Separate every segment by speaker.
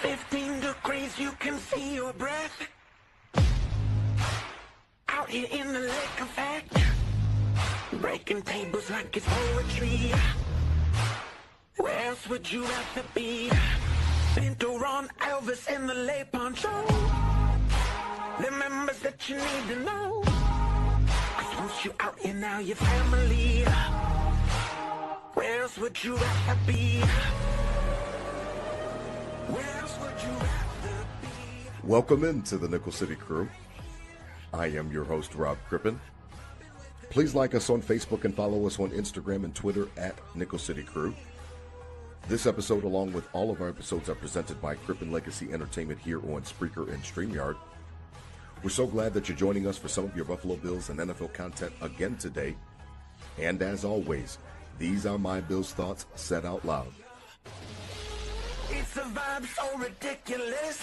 Speaker 1: 15 degrees, you can see your breath. Out here in the lake effect, breaking tables like it's poetry. Where else would you rather be? Pinto on Elvis in the lay poncho. The members that you need to know. 'Cause once you out here now, your family. Where else would you rather be? Where else would you rather be?
Speaker 2: Welcome into the Nickel City Crew. I am your host, Rob Crippen. Please like us on Facebook and follow us on Instagram and Twitter at Nickel City Crew. This episode, along with all of our episodes, are presented by Crippen Legacy Entertainment here on Spreaker and StreamYard. We're so glad that you're joining us for some of your Buffalo Bills and NFL content again today. And as always, these are my Bills thoughts said out loud.
Speaker 1: It's a vibe so ridiculous.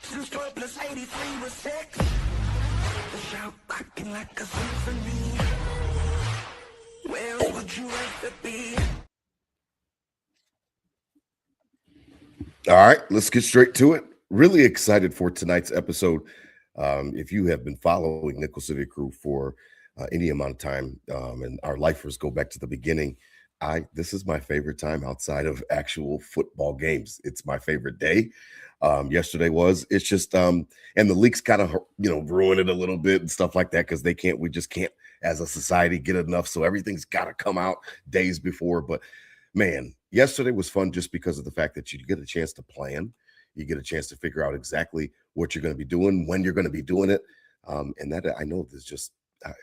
Speaker 1: Since 12 plus 83 was 6. The shout rocking like a symphony. Where else would you rather be?
Speaker 2: All right, let's get straight to it. Really excited for tonight's episode. If you have been following Nickel City Crew for any amount of time, and our lifers go back to the beginning, this is my favorite time outside of actual football games. It's my favorite day. Yesterday was. It's just and the leaks kind of ruin it a little bit and stuff like that because we just can't as a society get enough. So everything's got to come out days before. But man, yesterday was fun just because of the fact that you get a chance to plan. You get a chance to figure out exactly what you're going to be doing, when you're going to be doing it. And that I know there's just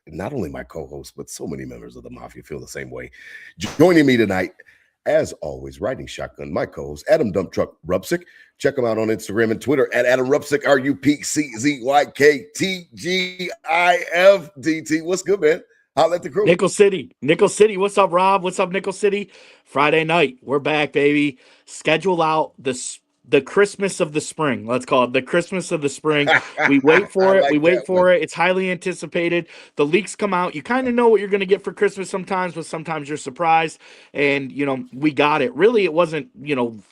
Speaker 2: not only my co-host, but so many members of the Mafia feel the same way. Joining me tonight, as always, riding shotgun, my co-host, Adam Dump Truck Rupsick. Check him out on Instagram and Twitter at Adam Rupsick, RUPCZYKTGIFDT. What's good, man? Holla at the crew.
Speaker 3: Nickel City. What's up, Rob? What's up, Nickel City? Friday night. We're back, baby. Schedule out the Christmas of the spring. Let's call it the Christmas of the spring. We wait for it. It's highly anticipated. The leaks come out. You kind of know what you're going to get for Christmas sometimes, but sometimes you're surprised. And, we got it. Really, it wasn't,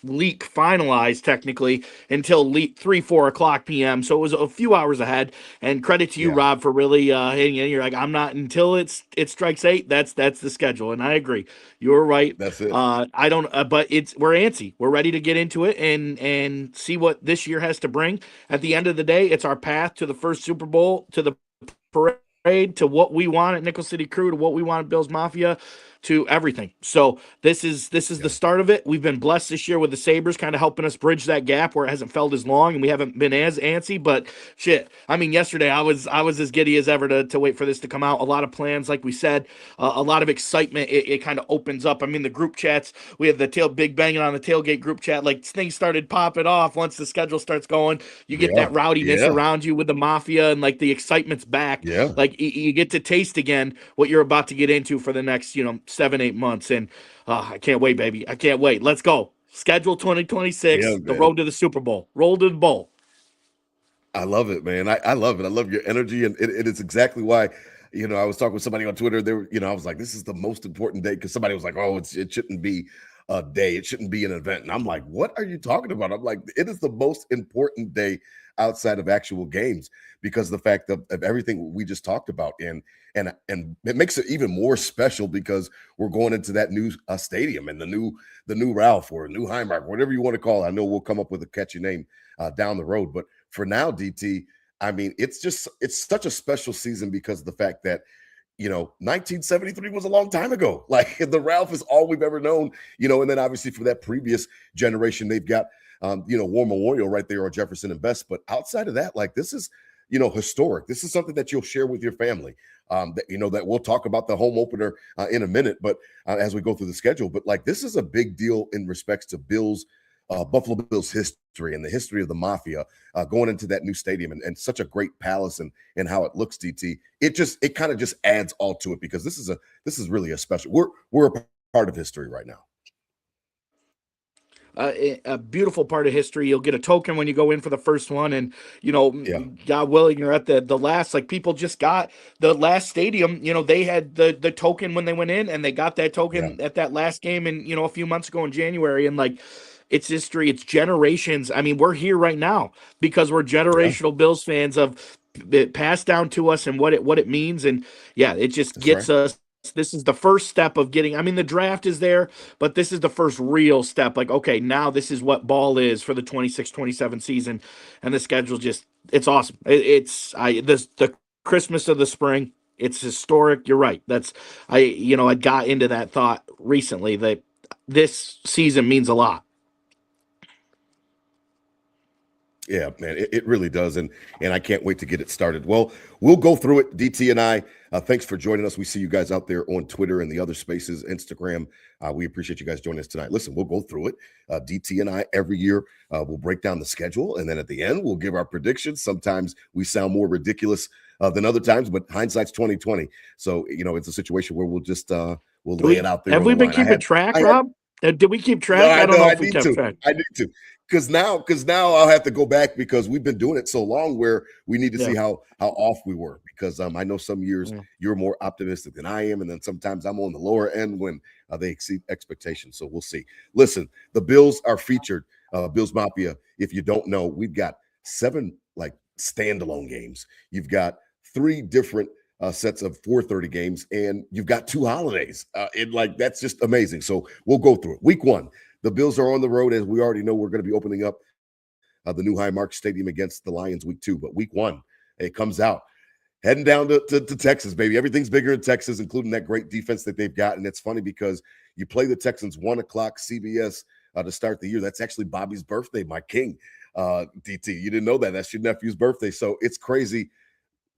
Speaker 3: leak finalized technically until 3-4 o'clock p.m. So it was a few hours ahead. And credit to you, Rob, for really hitting it. You're like, I'm not until it strikes 8. That's the schedule. And I agree. You're right.
Speaker 2: That's it.
Speaker 3: But we're antsy. We're ready to get into it and see what this year has to bring. At the end of the day, it's our path to the first Super Bowl, to the parade, to what we want at Nickel City Crew, to what we want at Bills Mafia, to everything. So this is the start of it. We've been blessed this year with the Sabres kind of helping us bridge that gap where it hasn't felt as long and we haven't been as antsy, but shit. I mean, yesterday I was as giddy as ever to wait for this to come out. A lot of plans, like we said, a lot of excitement. It kind of opens up. I mean, the group chats, we have the big banging on the tailgate group chat, like things started popping off once the schedule starts going. You get that rowdiness around you with the Mafia and like the excitement's back.
Speaker 2: Yeah.
Speaker 3: Like you get to taste again what you're about to get into for the next, 7-8 months. And I can't wait, baby. I can't wait. Let's go. Schedule 2026, the road to the Super Bowl. Roll to the bowl.
Speaker 2: I love it, man. I love it. I love your energy. And it is exactly why, I was talking with somebody on Twitter. They were, I was like, this is the most important day because somebody was like, oh, it shouldn't be a day. It shouldn't be an event. And I'm like, what are you talking about? I'm like, it is the most important day outside of actual games because the fact of everything we just talked about. And it makes it even more special because we're going into that new stadium and the new Ralph or new Highmark, whatever you want to call it. I know we'll come up with a catchy name down the road, but for now, DT, I mean, it's such a special season because of the fact that 1973 was a long time ago. Like the Ralph is all we've ever known, and then obviously for that previous generation, they've got War Memorial right there on Jefferson and Best. But outside of that, like this is, historic. This is something that you'll share with your family. That we'll talk about the home opener in a minute, but as we go through the schedule. But like this is a big deal in respects to Buffalo Bills history and the history of the Mafia going into that new stadium and such a great palace and how it looks, DT. It kind of just adds all to it because this is really a special. We're a part of history right now.
Speaker 3: A beautiful part of history. You'll get a token when you go in for the first one. And, God willing, you're at the last, like people just got the last stadium, they had the token when they went in and they got that token at that last game. And, a few months ago in January. And like, it's history, it's generations. I mean, we're here right now because we're
Speaker 2: Yeah,
Speaker 3: generational Bills fans of it passed down to us and what it means. And yeah, it just
Speaker 2: that's right.
Speaker 3: gets us. This is the first step of getting. I mean, the draft is there, but this is the first real step. Like, okay, now this is what ball is for the 26-27 season, and the schedule just it's awesome. It's I this the Christmas of the spring. It's historic. You're right. That's I got into that thought recently that this season means a lot.
Speaker 2: Yeah, man, it really does, and I can't wait to get it started. Well, we'll go through it, DT and I. Thanks for joining us. We see you guys out there on Twitter and the other spaces, Instagram. We appreciate you guys joining us tonight. Listen, we'll go through it. DT and I every year we'll break down the schedule, and then at the end we'll give our predictions. Sometimes we sound more ridiculous than other times, but hindsight's 2020. So it's a situation where we'll just we'll lay it out there
Speaker 3: Have
Speaker 2: on
Speaker 3: we
Speaker 2: the
Speaker 3: been
Speaker 2: line.
Speaker 3: keeping track,
Speaker 2: I had
Speaker 3: Rob? Did we keep
Speaker 2: no,
Speaker 3: track?
Speaker 2: I
Speaker 3: I don't
Speaker 2: know
Speaker 3: know
Speaker 2: I
Speaker 3: if we
Speaker 2: need
Speaker 3: kept
Speaker 2: to.
Speaker 3: track.
Speaker 2: I need to. Because now I'll have to go back because we've been doing it so long where we need to
Speaker 3: Yeah.
Speaker 2: see how off we were because I know some years
Speaker 3: Yeah.
Speaker 2: you're more optimistic than I am, and then sometimes I'm on the lower end when they exceed expectations. So we'll see. Listen, the Bills are featured. Bills Mafia. If you don't know, we've got 7 like standalone games. You've got 3 different sets of 4:30 games, and you've got 2 holidays. That's just amazing. So we'll go through it. Week 1. The Bills are on the road, as we already know. We're going to be opening up the new Highmark Stadium against the Lions week 2. But week 1, it comes out. Heading down to Texas, baby. Everything's bigger in Texas, including that great defense that they've got. And it's funny because you play the Texans 1 o'clock CBS to start the year. That's actually Bobby's birthday, my king, DT. You didn't know that. That's your nephew's birthday. So it's crazy.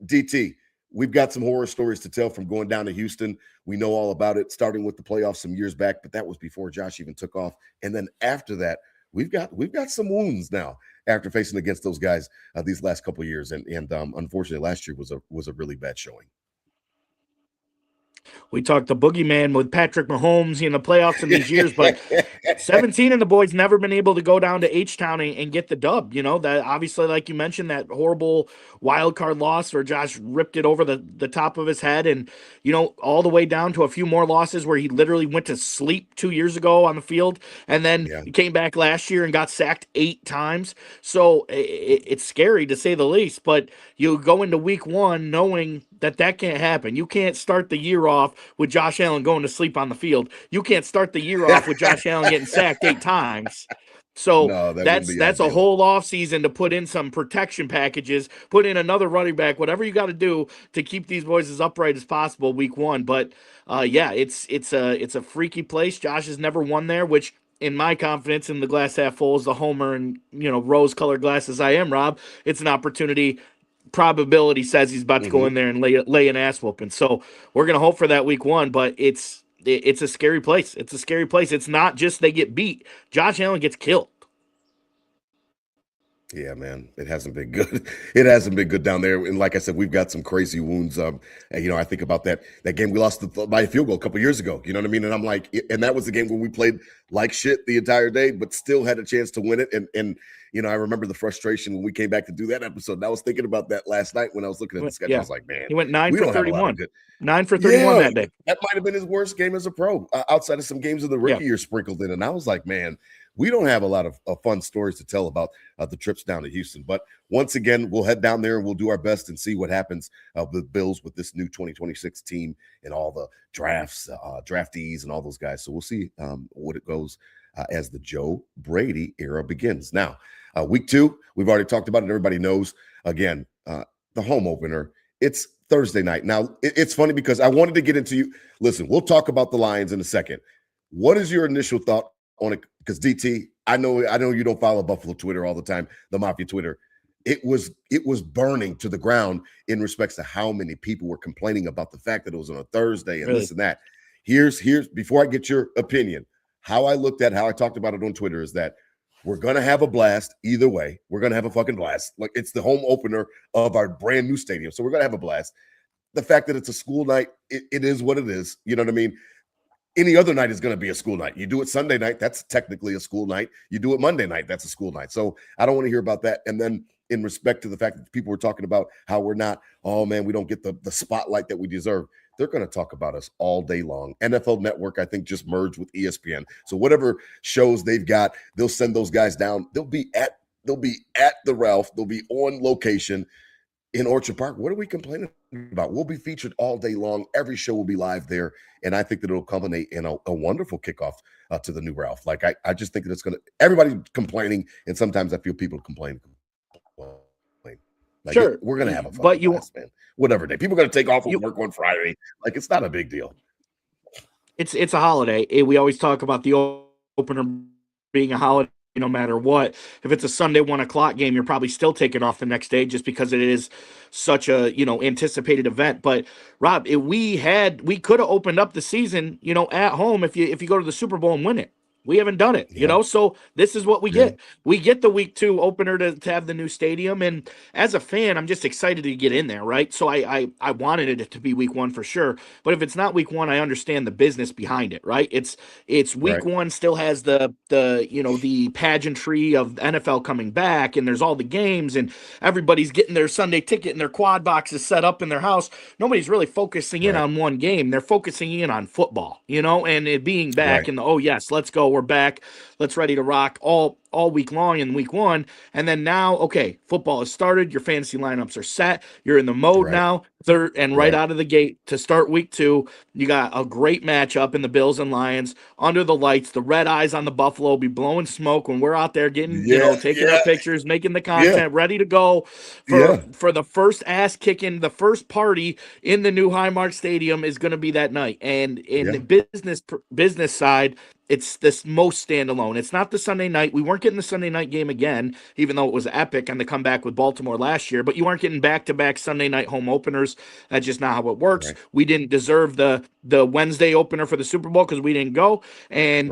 Speaker 2: DT, we've got some horror stories to tell from going down to Houston. We know all about it, starting with the playoffs some years back, but that was before Josh even took off. And then after that, we've got some wounds now after facing against those guys these last couple of years. And unfortunately, last year was a really bad showing.
Speaker 3: We talked the boogeyman with Patrick Mahomes in the playoffs in these years, but 17 and the boys never been able to go down to H-Town and get the dub. That obviously, like you mentioned, that horrible wild card loss where Josh ripped it over the top of his head, and all the way down to a few more losses where he literally went to sleep 2 years ago on the field and then
Speaker 2: Yeah.
Speaker 3: came back last year and got sacked 8 times. So it's scary to say the least, but you go into week 1 knowing that can't happen. You can't start the year off with Josh Allen going to sleep on the field. You can't start the year off with Josh Allen getting sacked 8 times. So
Speaker 2: No, that wouldn't
Speaker 3: that's
Speaker 2: be
Speaker 3: that's a
Speaker 2: ideal.
Speaker 3: whole off season to put in some protection packages, put in another running back, whatever you got to do to keep these boys as upright as possible week 1. But yeah, it's a freaky place. Josh has never won there, which in my confidence in the glass half full is the homer and rose colored glasses I am, Rob. It's an opportunity. Probability says he's about to go
Speaker 2: Mhm.
Speaker 3: in there and lay an ass whooping. So we're gonna hope for that week 1, but it's a scary place. It's a scary place. It's not just they get beat. Josh Allen gets killed.
Speaker 2: Yeah, man, it hasn't been good. It hasn't been good down there. And like I said, we've got some crazy wounds. And, I think about that game we lost by a field goal a couple years ago. You know what I mean? And I'm like, and that was the game when we played like shit the entire day, but still had a chance to win it. And I remember the frustration when we came back to do that episode. And I was thinking about that last night when I was looking at the schedule. I
Speaker 3: Yeah,
Speaker 2: was like, man,
Speaker 3: he went 9
Speaker 2: we
Speaker 3: for
Speaker 2: don't have a lot of
Speaker 3: 31.
Speaker 2: good.
Speaker 3: 9 for 31
Speaker 2: Yeah,
Speaker 3: that day.
Speaker 2: that might have been his worst game as a pro, outside of some games of the
Speaker 3: Yeah.
Speaker 2: rookie year sprinkled in. And I was like, man, we don't have a lot of fun stories to tell about the trips down to Houston. But once again, we'll head down there and we'll do our best and see what happens with Bills with this new 2026 team and all the draftees and all those guys. So we'll see what it goes as the Joe Brady era begins. Now, week 2, we've already talked about it. Everybody knows, again, the home opener. It's Thursday night. Now, it's funny because I wanted to get into you. Listen, we'll talk about the Lions in a second. What is your initial thought on it? Because DT, I know you don't follow Buffalo Twitter all the time, the Mafia Twitter. It was burning to the ground in respects to how many people were complaining about the fact that it was on a Thursday and this and that. Here's before I get your opinion, how I talked about it on Twitter is that we're going to have a blast either way. We're going to have a fucking blast. Like, it's the home opener of our brand new stadium. So we're going to have a blast. The fact that it's a school night, it is what it is. You know what I mean? Any other night is going to be a school night. You do it Sunday night, that's technically a school night. You do it Monday night, that's a school night. So I don't want to hear about that. And then in respect to the fact that people were talking about how we're not, oh man, we don't get the spotlight that we deserve. they're going to talk about us all day long. NFL Network, I think, just merged with ESPN. So whatever shows they've got, they'll send those guys down. They'll be at the Ralph. They'll be on location in Orchard Park. What are we complaining about? We'll be featured all day long. Every show will be live there. And I think that it'll culminate in a wonderful kickoff to the new Ralph. Like, I just think that it's going to, everybody's complaining. And sometimes I feel people complain. Like,
Speaker 3: Sure,
Speaker 2: we're going to have a
Speaker 3: but
Speaker 2: fucking blast, man. Whatever day. People are going to take off from work on Friday. Like, it's not a big deal.
Speaker 3: it's a holiday. We always talk about the opener being a holiday no matter what. If it's a Sunday 1:00 game, you're probably still taking off the next day just because it is such a anticipated event. But Rob, we could have opened up the season at home if you go to the Super Bowl and win it. We haven't done it, so this is what we get. We get the week 2 opener to have the new stadium. And as a fan, I'm just excited to get in there, right? So I wanted it to be week 1 for sure. But if it's not week 1, I understand the business behind it, right? It's week 1 still has the pageantry of NFL coming back, and there's all the games, and everybody's getting their Sunday ticket and their quad boxes set up in their house. Nobody's really focusing in on one game. They're focusing in on football, and it being back and oh yes, let's go. We're back. Let's ready to rock all week long in week 1. And then now, okay, football has started. Your fantasy lineups are set. You're in the mode now. Right out of the gate to start week 2, you got a great matchup in the Bills and Lions under the lights. The red eyes on the Buffalo be blowing smoke when we're out there getting, taking our pictures, making the content, ready to go for the first ass kicking. The first party in the new Highmark Stadium is going to be that night. And in the business side, it's this most standalone. It's not the Sunday night. We weren't getting the Sunday night game again, even though it was epic on the comeback with Baltimore last year, but you aren't getting back-to-back Sunday night home openers. That's just not how it works. Right. We didn't deserve the Wednesday opener for the Super Bowl because we didn't go. And,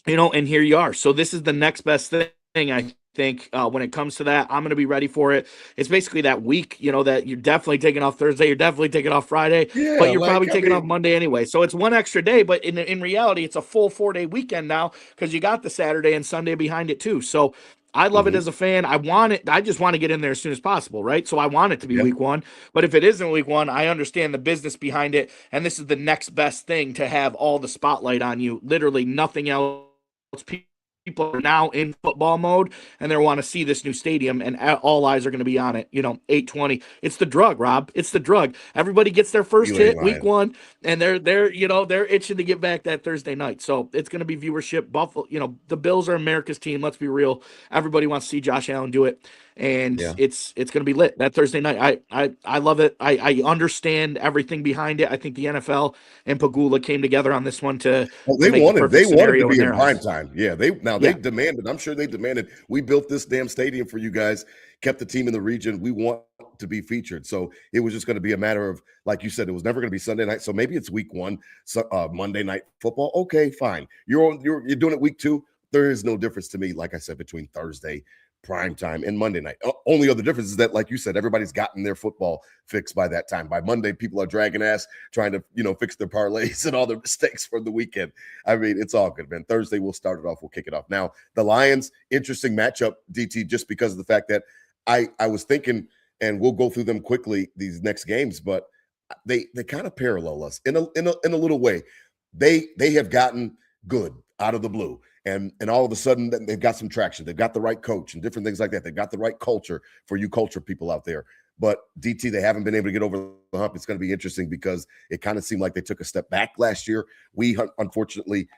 Speaker 3: and here you are. So this is the next best thing, I think, when it comes to that. I'm going to be ready for it. It's basically that week, that you're definitely taking off Thursday, you're definitely taking off Friday, but you're probably taking off Monday anyway. So it's one extra day, but in reality, it's a full 4-day weekend now because you got the Saturday and Sunday behind it too. So I love it as a fan. I want it. I just want to get in there as soon as possible, right? So I want it to be week 1. But if it isn't week 1, I understand the business behind it. And this is the next best thing to have all the spotlight on you. Literally nothing else. People are now in football mode and they want to see this new stadium, and all eyes are going to be on it. 8:20. It's the drug, Rob. It's the drug. Everybody gets their first hit week 1, and they're itching to get back that Thursday night. So it's going to be viewership. Buffalo, the Bills are America's team. Let's be real. Everybody wants to see Josh Allen do it. And it's going to be lit that Thursday night. I love it. I understand everything behind it. I think the NFL and Pagula came together on this one to
Speaker 2: they wanted to be in prime time. Yeah, they demanded. I'm sure they demanded. We built this damn stadium for you guys. Kept the team in the region. We want to be featured. So it was just going to be a matter of, like you said, it was never going to be Sunday night. So maybe it's week 1, Monday night football. Okay, fine. You're doing it week 2. There is no difference to me, like I said, between Thursday prime time and Monday night. Only other difference is that, like you said, everybody's gotten their football fixed by that time. By Monday, people are dragging ass trying to, fix their parlays and all their mistakes from the weekend. I mean, it's all good, man. Thursday, we'll start it off. We'll kick it off. Now, the Lions, interesting matchup, DT, just because of the fact that I was thinking, and we'll go through them quickly, these next games, but they kind of parallel us in a little way. They have gotten good out of the blue. And all of a sudden, they've got some traction. They've got the right coach and different things like that. They've got the right culture for you culture people out there. But DT, they haven't been able to get over the hump. It's going to be interesting because it kind of seemed like they took a step back last year. We unfortunately,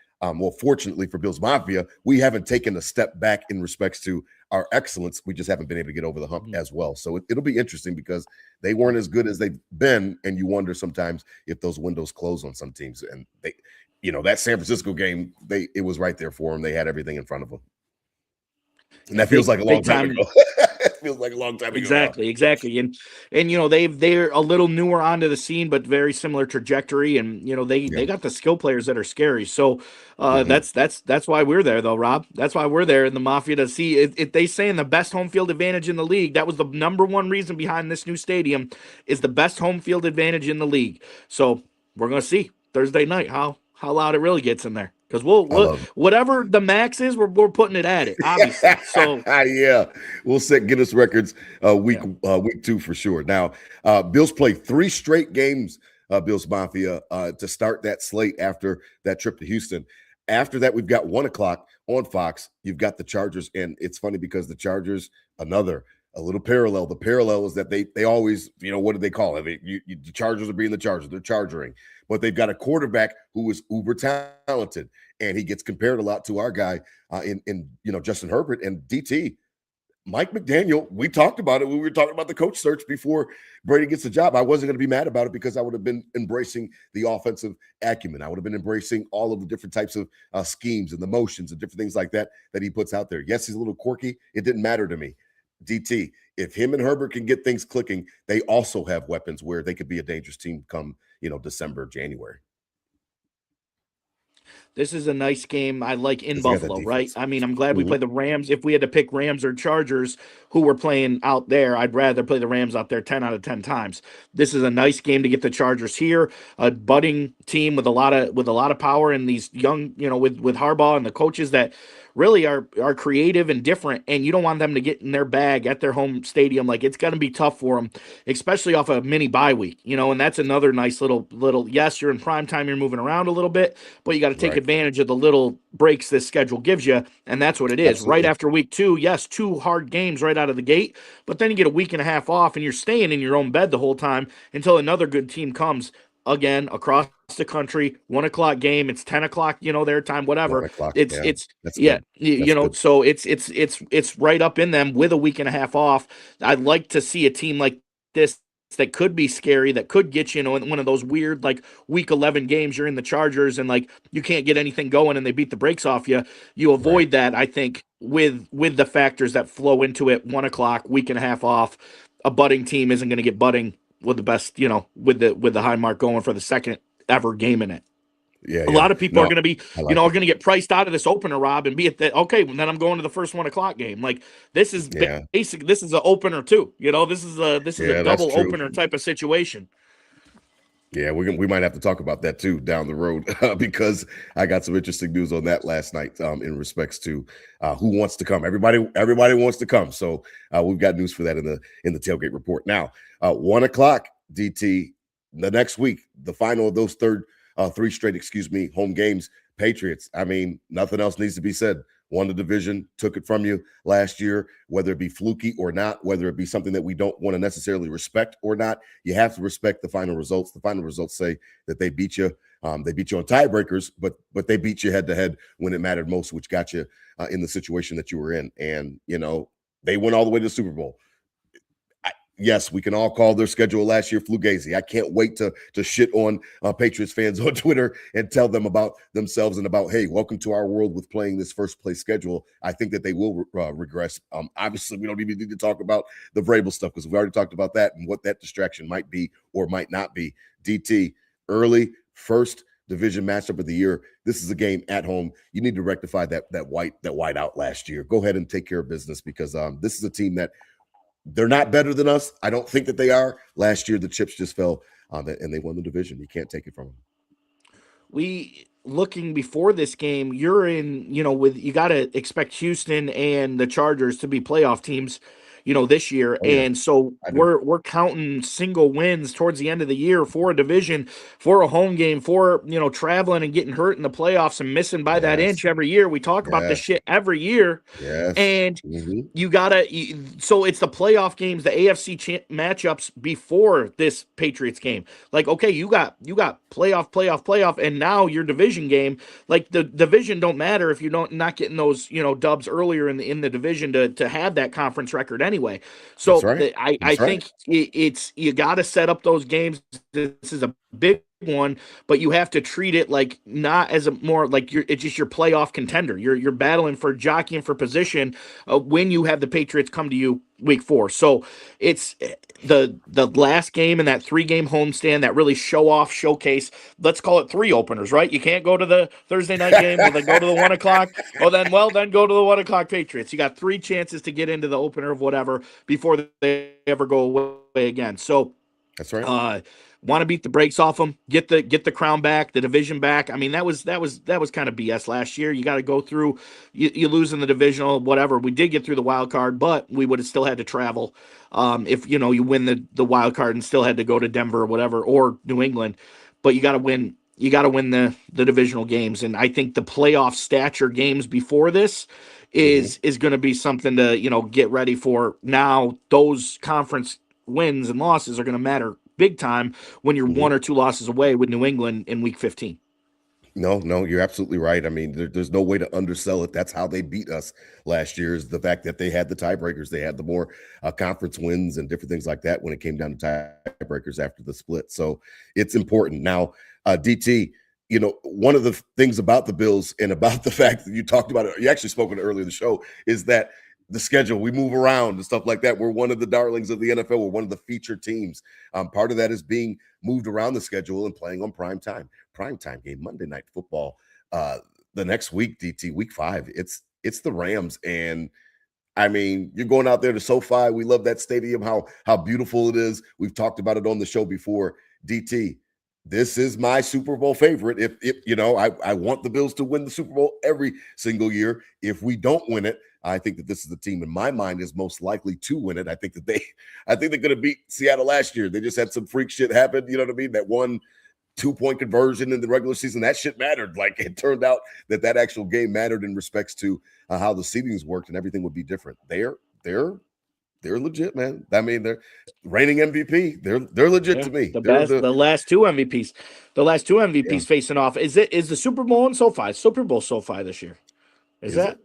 Speaker 2: fortunately for Bills Mafia, we haven't taken a step back in respects to our excellence. We just haven't been able to get over the hump as well. So it'll be interesting because they weren't as good as they've been. And you wonder sometimes if those windows close on some teams. And they, that San Francisco game, it was right there for them. They had everything in front of them. And that feels like a long time ago. It feels like a long time ago.
Speaker 3: Exactly. And they're a little newer onto the scene, but very similar trajectory. And they got the skill players that are scary. So that's why we're there, though, Rob. That's why we're there in the Mafia to see if they say in the best home field advantage in the league. That was the number one reason behind this new stadium is the best home field advantage in the league. So we're gonna see Thursday night how loud it really gets in there. Because we'll whatever the max is, we're putting it at it, obviously. So
Speaker 2: we'll set Guinness records week 2 for sure. Now, Bills play 3 straight games Bills Mafia, to start that slate after that trip to Houston. After that, we've got 1 o'clock on Fox. You've got the Chargers, and it's funny because the Chargers, a little parallel. The parallel is that they always, what do they call it? The Chargers are being the Chargers. They're chargering, but they've got a quarterback who is uber talented, and he gets compared a lot to our guy in Justin Herbert and DT. Mike McDaniel, we talked about it when we were talking about the coach search before Brady gets the job. I wasn't going to be mad about it because I would have been embracing the offensive acumen. I would have been embracing all of the different types of schemes and the motions and different things like that he puts out there. Yes, he's a little quirky. It didn't matter to me. DT, if him and Herbert can get things clicking, they also have weapons where they could be a dangerous team come, December, January.
Speaker 3: This is a nice game. I like in Buffalo, right? I mean, I'm glad we
Speaker 2: Mhm.
Speaker 3: play the Rams. If we had to pick Rams or Chargers, who were playing out there, I'd rather play the Rams out there 10 out of 10 times. This is a nice game to get the Chargers here, a budding team with a lot of power, and these young, with Harbaugh and the coaches that really are creative and different, and you don't want them to get in their bag at their home stadium. Like, it's going to be tough for them, especially off a mini bye week, and that's another nice little, yes, you're in prime time, you're moving around a little bit, but you got to take
Speaker 2: Right.
Speaker 3: advantage of the little breaks this schedule gives you, and that's what it is.
Speaker 2: Absolutely.
Speaker 3: Right after week 2, yes, 2 hard games right out of the gate, but then you get a week and a half off, and you're staying in your own bed the whole time until another good team comes again across the country. 1 o'clock game, it's 10 o'clock, their time,
Speaker 2: 1
Speaker 3: whatever.
Speaker 2: o'clock.
Speaker 3: It's
Speaker 2: Yeah,
Speaker 3: it's
Speaker 2: that's
Speaker 3: yeah,
Speaker 2: good. That's good.
Speaker 3: so it's right up in them with a week and a half off. I'd like to see a team like this that could be scary, that could get you, in one of those weird, like, week 11 games. You're in the Chargers and, like, you can't get anything going and they beat the brakes off you. You avoid
Speaker 2: Right.
Speaker 3: that, I think, with the factors that flow into it. 1 o'clock, week and a half off. A budding team isn't going to get budding with the best, with the high mark going for the second ever game in it.
Speaker 2: Yeah,
Speaker 3: A
Speaker 2: yeah.
Speaker 3: lot of people are
Speaker 2: No,
Speaker 3: going to be,
Speaker 2: I like
Speaker 3: are
Speaker 2: it.
Speaker 3: going to get priced out of this opener, Rob, and be at that. Okay, well, then I'm going to the first 1 o'clock game. Like, this is
Speaker 2: Yeah.
Speaker 3: basic. This is an opener too. This is a
Speaker 2: Yeah, that's
Speaker 3: double
Speaker 2: true.
Speaker 3: opener type of situation.
Speaker 2: Yeah, we might have to talk about that too down the road because I got some interesting news on that last night in respects to who wants to come. Everybody wants to come, so we've got news for that in the tailgate report. Now, 1 o'clock, DT, the next week, the final of those three straight, home games. Patriots. I mean, nothing else needs to be said. Won the division, took it from you last year, whether it be fluky or not, whether it be something that we don't want to necessarily respect or not. You have to respect the final results. The final results say that they beat you. They beat you on tiebreakers, but they beat you head to head when it mattered most, which got you in the situation that you were in. And they went all the way to the Super Bowl. Yes, we can all call their schedule last year fugazi. I can't wait to shit on Patriots fans on Twitter and tell them about themselves and about, hey, welcome to our world with playing this first place schedule. I think that they will regress. Obviously, we don't even need to talk about the Vrabel stuff because we've already talked about that and what that distraction might be or might not be. DT, early first division matchup of the year. This is a game at home. You need to rectify that white out last year. Go ahead and take care of business because this is a team that they're not better than us. I don't think that they are. Last year, the chips just fell and they won the division. You can't take it from them.
Speaker 3: We looking before this game, you're in, with you got to expect Houston and the Chargers to be playoff teams, this year,
Speaker 2: Oh, yeah,
Speaker 3: and so
Speaker 2: I do.
Speaker 3: we're counting single wins towards the end of the year for a division, for a home game, for traveling and getting hurt in the playoffs and missing by that
Speaker 2: Yes.
Speaker 3: inch every year. We talk about this
Speaker 2: Yes.
Speaker 3: shit every year,
Speaker 2: Yes.
Speaker 3: and
Speaker 2: Mhm.
Speaker 3: so it's the playoff games, the AFC matchups before this Patriots game. Like, okay, you got playoff, and now your division game. Like, the division don't matter if you don't not getting those dubs earlier in the division to have that conference record anyway.
Speaker 2: That's
Speaker 3: So
Speaker 2: right.
Speaker 3: I
Speaker 2: That's right.
Speaker 3: think it's you got to set up those games. This is a big one, but you have to treat it like not as a more like it's just your playoff contender. You're battling for jockeying for position when you have the Patriots come to you week 4. So it's the last game in that 3-game homestand that really showcase. Let's call it 3 openers, right? You can't go to the Thursday night game. Well, then go to the 1 o'clock. Then go to the 1 o'clock Patriots. You got 3 chances to get into the opener of whatever before they ever go away again. So
Speaker 2: That's right.
Speaker 3: Uh, Want to beat the brakes off them, get the crown back, the division back. I mean, that was kind of BS last year. You got to go through, you lose in the divisional, whatever. We did get through the wild card, but we would have still had to travel. If you win the wild card and still had to go to Denver or whatever, or New England, but you got to win. You got to win the divisional games, and I think the playoff stature games before this
Speaker 2: Hmm.
Speaker 3: is going to be something to get ready for. Now those conference wins and losses are going to matter big time when you're
Speaker 2: Hmm.
Speaker 3: one or two losses away with New England in week 15.
Speaker 2: No, no, you're absolutely right. I mean, there's no way to undersell it. That's how they beat us last year, is the fact that they had the tiebreakers. They had the more conference wins and different things like that when it came down to tiebreakers after the split. So it's important. Now, DT, one of the things about the Bills and about the fact that you talked about it, you actually spoke on it earlier in the show, is that the schedule, we move around and stuff like that. We're one of the darlings of the NFL. We're one of the featured teams. Part of that is being moved around the schedule and playing on prime time game, Monday Night Football. The next week, DT, week 5, it's the Rams, and I mean, you're going out there to SoFi. We love that stadium, how beautiful it is. We've talked about it on the show before. DT, this is my Super Bowl favorite. If I want the Bills to win the Super Bowl every single year. If we don't win it, I think that this is the team in my mind is most likely to win it. I think they're going to beat Seattle last year. They just had some freak shit happen. You know what I mean? That one 2-point conversion in the regular season, that shit mattered. Like, it turned out that actual game mattered in respects to how the seedings worked, and everything would be different. They're legit, man. I mean, they're reigning MVP. They're legit
Speaker 3: Yeah,
Speaker 2: to me.
Speaker 3: the
Speaker 2: They're
Speaker 3: best,
Speaker 2: the
Speaker 3: the last two MVPs, the last two
Speaker 2: Yeah.
Speaker 3: MVPs facing off. Is the Super Bowl in SoFi? Super Bowl SoFi this year? Is
Speaker 2: Is it?
Speaker 3: that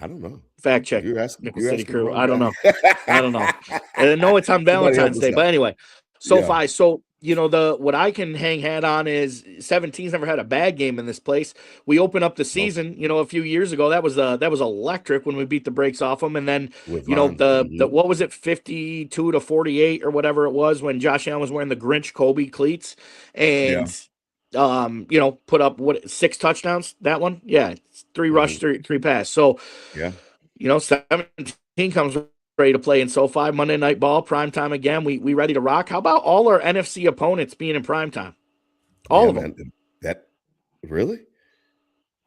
Speaker 2: I don't know.
Speaker 3: fact check?
Speaker 2: You're asking
Speaker 3: Nickel
Speaker 2: you're
Speaker 3: City
Speaker 2: asking the
Speaker 3: Crew.
Speaker 2: wrong
Speaker 3: I don't
Speaker 2: guy.
Speaker 3: know. I don't know. No, it's on
Speaker 2: Somebody help
Speaker 3: Valentine's
Speaker 2: us
Speaker 3: Day,
Speaker 2: out.
Speaker 3: but anyway,
Speaker 2: Yeah.
Speaker 3: SoFi. So the what I can hang hat on is 17's never had a bad game in this place. We opened up the
Speaker 2: No,
Speaker 3: season, a few years ago. That was electric when we beat the brakes off them, and then
Speaker 2: with Vaughn.
Speaker 3: the what was it, 52-48 or whatever it was when Josh Allen was wearing the Grinch Kobe cleats,
Speaker 2: Yeah.
Speaker 3: and put up what 6 touchdowns that one, yeah, 3 rush,
Speaker 2: Mhm.
Speaker 3: three pass. So
Speaker 2: Yeah.
Speaker 3: 17 comes ready to play in SoFi, Monday Night Ball, prime time again. We ready to rock. How about all our NFC opponents being in prime time? All
Speaker 2: Yeah,
Speaker 3: of them.
Speaker 2: man. That really?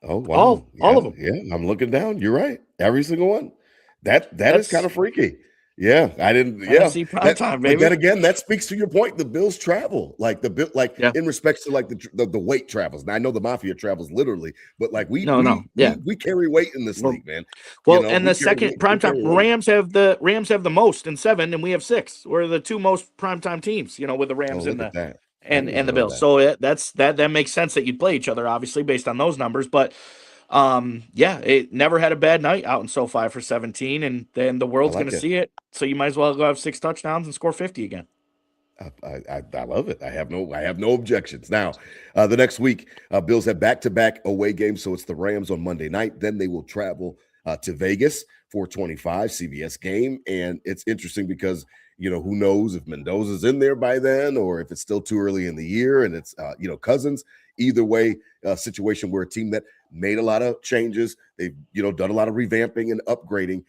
Speaker 2: Oh,
Speaker 3: All
Speaker 2: wow.
Speaker 3: all
Speaker 2: Yeah,
Speaker 3: of them.
Speaker 2: yeah. I'm looking down. You're right. Every single one. That is kind
Speaker 3: That's
Speaker 2: of freaky. Yeah, I didn't. Yeah,
Speaker 3: NFC prime time,
Speaker 2: but then
Speaker 3: baby.
Speaker 2: again, that speaks to your point. The Bills travel, like the bill, like
Speaker 3: Yeah.
Speaker 2: in respects to like the weight travels. Now I know the mafia travels literally, but like we
Speaker 3: No.
Speaker 2: we
Speaker 3: Yeah.
Speaker 2: we we carry weight in this
Speaker 3: Well,
Speaker 2: league, man.
Speaker 3: and the second
Speaker 2: We
Speaker 3: prime time
Speaker 2: carry weight.
Speaker 3: Rams have the most in 7, and we have 6. We're the two most prime time teams, with the
Speaker 2: Oh,
Speaker 3: Rams
Speaker 2: look at that. I didn't
Speaker 3: and
Speaker 2: even
Speaker 3: the
Speaker 2: know
Speaker 3: Bills.
Speaker 2: that.
Speaker 3: So that makes sense that you'd play each other, obviously, based on those numbers. But yeah, it never had a bad night out in SoFi for 17, and then the
Speaker 2: I
Speaker 3: world's going
Speaker 2: like
Speaker 3: to
Speaker 2: it.
Speaker 3: see it. So you might as well go have 6 touchdowns and score 50 again.
Speaker 2: I love it. I have no objections. Now, the next week, Bills have back-to-back away games. So it's the Rams on Monday night. Then they will travel to Vegas for 25 CBS game, and it's interesting because who knows if Mendoza's in there by then or if it's still too early in the year and it's Cousins. Either way, a situation where a team that made a lot of changes, they've done a lot of revamping and upgrading.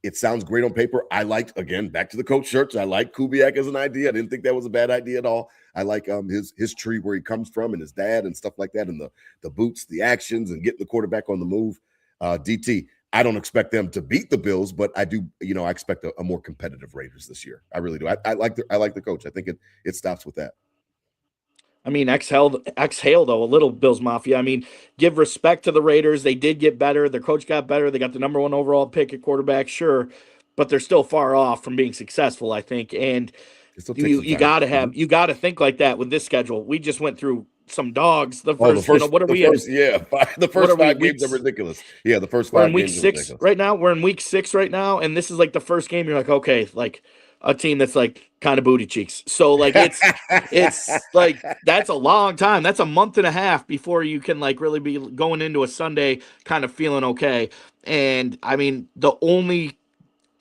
Speaker 2: It sounds great on paper. I liked, again, back to the coach shirts. I like Kubiak as an idea. I didn't think that was a bad idea at all. I like his tree where he comes from and his dad and stuff like that, and the boots, the actions, and getting the quarterback on the move. DT, I don't expect them to beat the Bills, but I do, I expect a more competitive Raiders this year. I really do. I like the coach. I think it stops with that.
Speaker 3: I mean, exhale though a little, Bills Mafia. I mean, give respect to the Raiders. They did get better. Their coach got better. They got the number 1 overall pick at quarterback, sure, but they're still far off from being successful, I think. And
Speaker 2: It still takes
Speaker 3: you
Speaker 2: some
Speaker 3: you
Speaker 2: time.
Speaker 3: gotta
Speaker 2: Mhm.
Speaker 3: think like that with this schedule. We just went through some dogs. The
Speaker 2: Oh, the
Speaker 3: first,
Speaker 2: first,
Speaker 3: what are
Speaker 2: the
Speaker 3: we at?
Speaker 2: first, yeah, the
Speaker 3: What
Speaker 2: first
Speaker 3: are we?
Speaker 2: 5 games are ridiculous. Yeah, the first
Speaker 3: We're in
Speaker 2: 5
Speaker 3: week
Speaker 2: games are
Speaker 3: 6
Speaker 2: ridiculous.
Speaker 3: right now. We're in week 6 right now, and this is like the first game. You're like, okay, like a team that's like kind of booty cheeks. So like it's like that's a long time. That's a month and a half before you can like really be going into a Sunday kind of feeling okay. And I mean, the only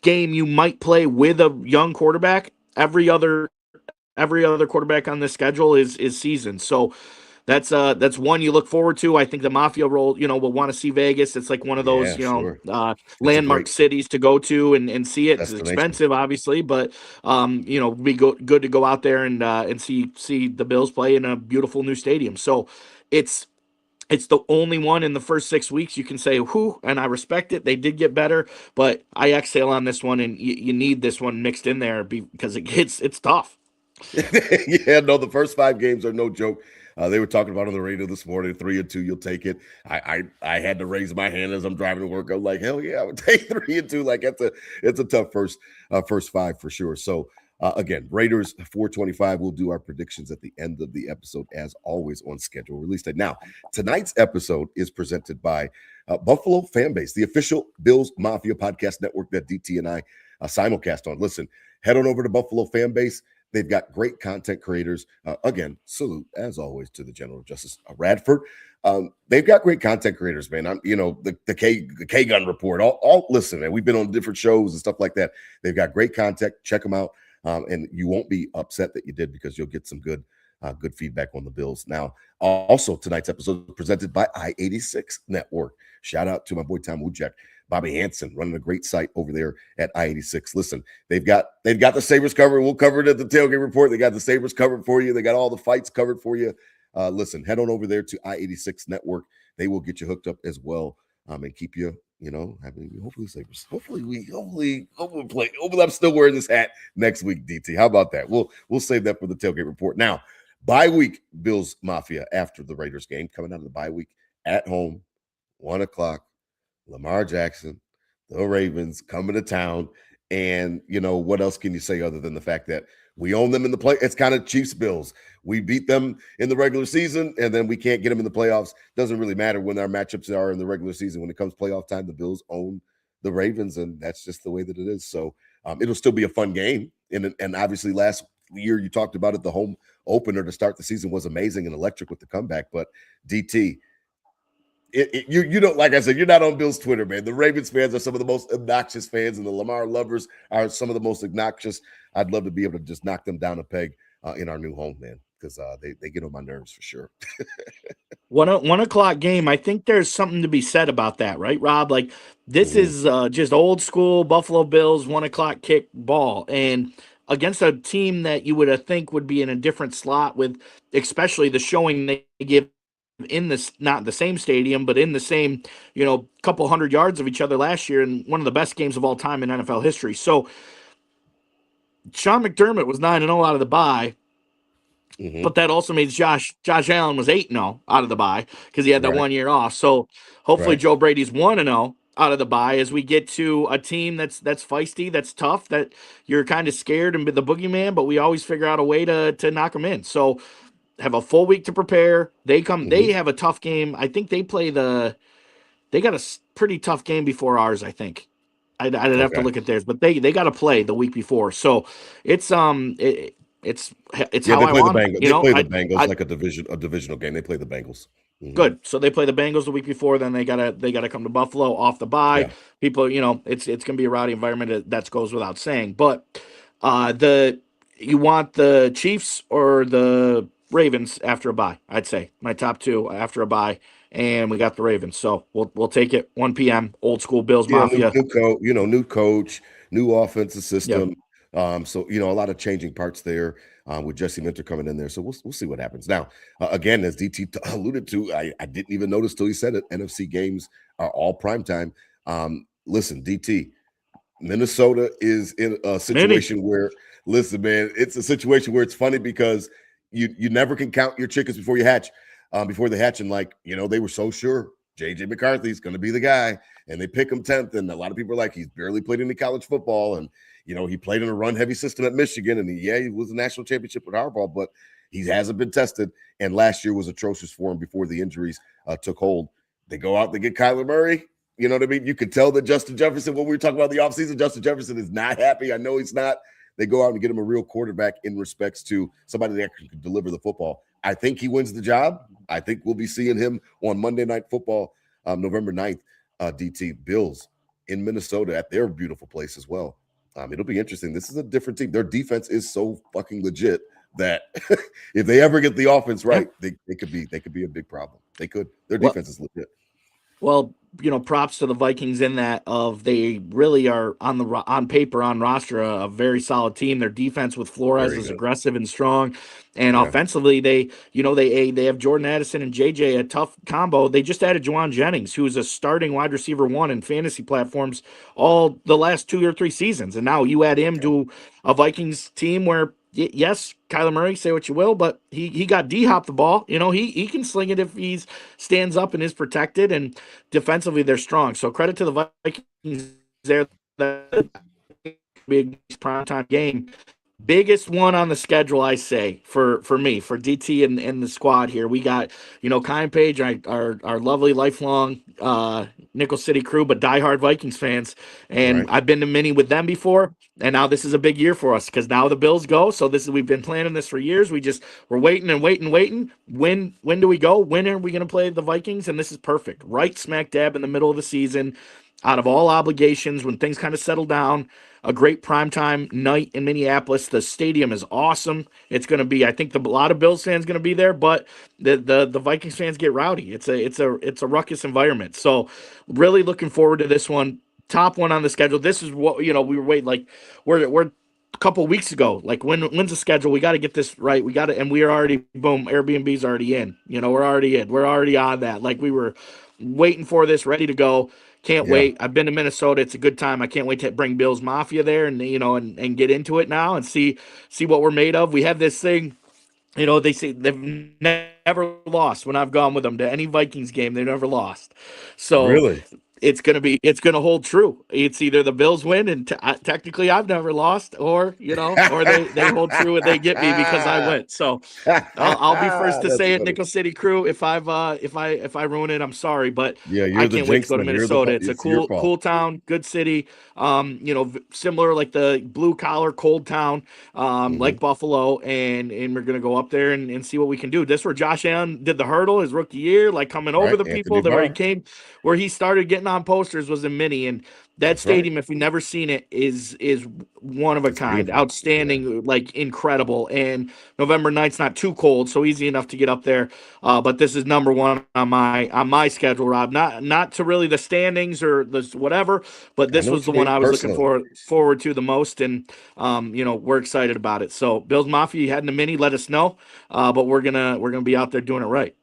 Speaker 3: game you might play with a young quarterback, every other quarterback on this schedule is seasoned. So that's one you look forward to. I think the Mafia role, will want to see Vegas. It's like one of those,
Speaker 2: Yeah, sure. It's a
Speaker 3: landmark
Speaker 2: great
Speaker 3: cities to go to and see it. It's
Speaker 2: destination.
Speaker 3: expensive, obviously, but good to go out there and see the Bills play in a beautiful new stadium. So it's it's the only one in the first 6 weeks you can say, whew, and I respect it. They did get better, but I exhale on this one, and you need this one mixed in there because it's tough.
Speaker 2: Yeah, no, the first 5 games are no joke. They were talking about on the radio this morning, 3-2, you'll take it. I had to raise my hand as I'm driving to work. I'm like, hell yeah, I would take 3-2. Like it's a tough first 5 for sure. So again, Raiders 425. We'll do our predictions at the end of the episode, as always on schedule. Release date. Now, tonight's episode is presented by Buffalo Fanbase, the official Bills Mafia podcast network that DT and I simulcast on. Listen, head on over to Buffalo Fanbase. They've got great content creators. Again, salute as always to the General Justice Radford. They've got great content creators, man. The K Gun Report. All listen, man. We've been on different shows and stuff like that. They've got great content. Check them out, and you won't be upset that you did, because you'll get some good feedback on the Bills. Now, also tonight's episode is presented by I-86 Network. Shout out to my boy Tom Wujek. Bobby Hansen running a great site over there at I-86. Listen, they've got the Sabres covered. We'll cover it at the tailgate report. They got the Sabres covered for you. They got all the fights covered for you. Listen, head on over there to I-86 Network. They will get you hooked up as well, and keep you, hopefully Sabres. Hopefully play. Hopefully I'm still wearing this hat next week, DT. How about that? We'll save that for the tailgate report. Now, bye week Bills Mafia after the Raiders game, coming out of the bye week at home, 1:00. Lamar Jackson, the Ravens coming to town. And, what else can you say other than the fact that we own them in the play? It's kind of Chiefs Bills. We beat them in the regular season, and then we can't get them in the playoffs. Doesn't really matter when our matchups are in the regular season. When it comes playoff time, the Bills own the Ravens, and that's just the way that it is. So it'll still be a fun game. And obviously last year you talked about it, the home opener to start the season was amazing and electric with the comeback. But DT, you don't, like I said, you're not on Bill's Twitter, man. The Ravens fans are some of the most obnoxious fans, and the Lamar lovers are some of the most obnoxious. I'd love to be able to just knock them down a peg in our new home, man, because they get on my nerves for sure.
Speaker 3: 1 o'clock game. I think there's something to be said about that, right, Rob? Like this is just old school Buffalo Bills 1 o'clock kick ball, and against a team that you would think would be in a different slot, with especially the showing they give in this, not the same stadium, but in the same, couple hundred yards of each other last year, and one of the best games of all time in NFL history. So Sean McDermott was 9-0 out of the bye, but that also means Josh Allen was 8-0 out of the bye because he had that
Speaker 2: Right.
Speaker 3: 1 year off. So hopefully
Speaker 2: Right.
Speaker 3: Joe Brady's 1-0 out of the bye as we get to a team that's feisty, that's tough, that you're kind of scared and be the boogeyman, but we always figure out a way to knock them in. So have a full week to prepare. They have a tough game. I think they got a pretty tough game before ours, I think. I'd have to
Speaker 2: Okay.
Speaker 3: look at theirs, but they got to play the week before. So it's
Speaker 2: Yeah,
Speaker 3: how
Speaker 2: they
Speaker 3: I
Speaker 2: play the
Speaker 3: want it.
Speaker 2: Bengals. They play the Bengals
Speaker 3: I
Speaker 2: like a divisional game. They play the Bengals.
Speaker 3: good. So they play the Bengals the week before, then they gotta come to Buffalo off the bye.
Speaker 2: Yeah.
Speaker 3: People, it's gonna be a rowdy environment. That goes without saying. But the you want the Chiefs or the Ravens after a bye? I'd say my top two after a bye, and we got the Ravens. So we'll take it 1 p.m. Old school Bills
Speaker 2: Yeah,
Speaker 3: Mafia.
Speaker 2: new coach, new offensive
Speaker 3: Yep.
Speaker 2: system. So a lot of changing parts there with Jesse Minter coming in there. So we'll see what happens. Now, again, as DT alluded to, I didn't even notice till he said it. NFC games are all primetime. Listen, DT, Minnesota is in a situation where, listen, man, it's a situation where it's funny because you never can count your chickens before you hatch. Before they hatch, and they were so sure JJ McCarthy's going to be the guy, and they pick him 10th. And a lot of people are like, he's barely played any college football, and he played in a run-heavy system at Michigan, and he was a national championship with Harbaugh, but he hasn't been tested. And last year was atrocious for him before the injuries took hold. They go out, they get Kyler Murray. You know what I mean? You could tell that Justin Jefferson, when we were talking about the offseason, Justin Jefferson is not happy. I know he's not. They go out and get him a real quarterback in respects to somebody that actually can deliver the football. I think he wins the job. I think we'll be seeing him on Monday Night Football, November 9th, DT. Bills in Minnesota at their beautiful place as well. It'll be interesting. This is a different team. Their defense is so fucking legit, that if they ever get the offense
Speaker 3: Yeah.
Speaker 2: right, they could be a big problem. They could. Their
Speaker 3: Well,
Speaker 2: defense is legit.
Speaker 3: Well, props to the Vikings in that of they really are on paper on roster a very solid team. Their defense with Flores
Speaker 2: Very
Speaker 3: is
Speaker 2: good.
Speaker 3: aggressive and strong, and
Speaker 2: Yeah.
Speaker 3: offensively they have Jordan Addison and JJ, a tough combo. They just added Juwan Jennings, who is a starting wide receiver one in fantasy platforms all the last 2 or 3 seasons, and now you add him
Speaker 2: Yeah.
Speaker 3: to a Vikings team where yes, Kyler Murray, say what you will, but he got D Hop the ball. He can sling it if he's stands up and is protected, and defensively they're strong. So credit to the Vikings there. That big primetime game. Biggest one on the schedule, I say, for me, for DT and the squad here. We got, Kyle Page, our lovely lifelong Nickel City crew, but diehard Vikings fans. And
Speaker 2: Right.
Speaker 3: I've been to many with them before. And now this is a big year for us because now the Bills go. So we've been planning this for years. We're waiting and waiting, waiting. When do we go? When are we going to play the Vikings? And this is perfect. Right smack dab in the middle of the season, out of all obligations, when things kind of settle down, a great primetime night in Minneapolis. The stadium is awesome. It's going to be, I think, a lot of Bills fans going to be there, but the Vikings fans get rowdy. It's a ruckus environment. So really looking forward to this one. Top one on the schedule. This is what we were waiting, like we're a couple weeks ago. Like when's the schedule? We got to get this right. We got to, and we are already boom. Airbnb's already in. We're already in. We're already on that. Like we were waiting for this, ready to go. Can't
Speaker 2: Yeah.
Speaker 3: wait. I've been to Minnesota. It's a good time. I can't wait to bring Bills Mafia there and and get into it now and see what we're made of. We have this thing. They say they've never lost when I've gone with them to any Vikings game. They've never lost. So
Speaker 2: Really.
Speaker 3: it's gonna hold true. It's either the Bills win, and technically I've never lost, or they hold true and they get me because I went. So I'll be first to
Speaker 2: That's
Speaker 3: say it,
Speaker 2: funny.
Speaker 3: Nickel City crew. If I ruin it, I'm sorry, but
Speaker 2: Yeah,
Speaker 3: I
Speaker 2: you're the
Speaker 3: can't wait to go to
Speaker 2: jinxman.
Speaker 3: Minnesota. It's a
Speaker 2: It's your fault.
Speaker 3: cool town, good city. Similar like the blue collar cold town,
Speaker 2: Hmm.
Speaker 3: like Buffalo, and we're gonna go up there and see what we can do. This where Josh Allen did the hurdle his rookie year, like coming over
Speaker 2: Right.
Speaker 3: the
Speaker 2: Anthony
Speaker 3: people that where he
Speaker 2: Barr.
Speaker 3: came, where he started getting on posters was in Mini, and that
Speaker 2: That's right.
Speaker 3: stadium, if you've never seen it, is one of a
Speaker 2: It's
Speaker 3: kind,
Speaker 2: beautiful. Yeah.
Speaker 3: outstanding, like incredible. And November 9th's not too cold, so easy enough to get up there. But this is number one on my schedule, Rob. Not to really the standings or the whatever, but
Speaker 2: I
Speaker 3: this
Speaker 2: know
Speaker 3: was
Speaker 2: what
Speaker 3: the
Speaker 2: you
Speaker 3: one
Speaker 2: mean
Speaker 3: I was looking
Speaker 2: personally.
Speaker 3: forward to the most, and we're excited about it. So Bills Mafia, you heading to Mini, let us know. But we're gonna be out there doing it right.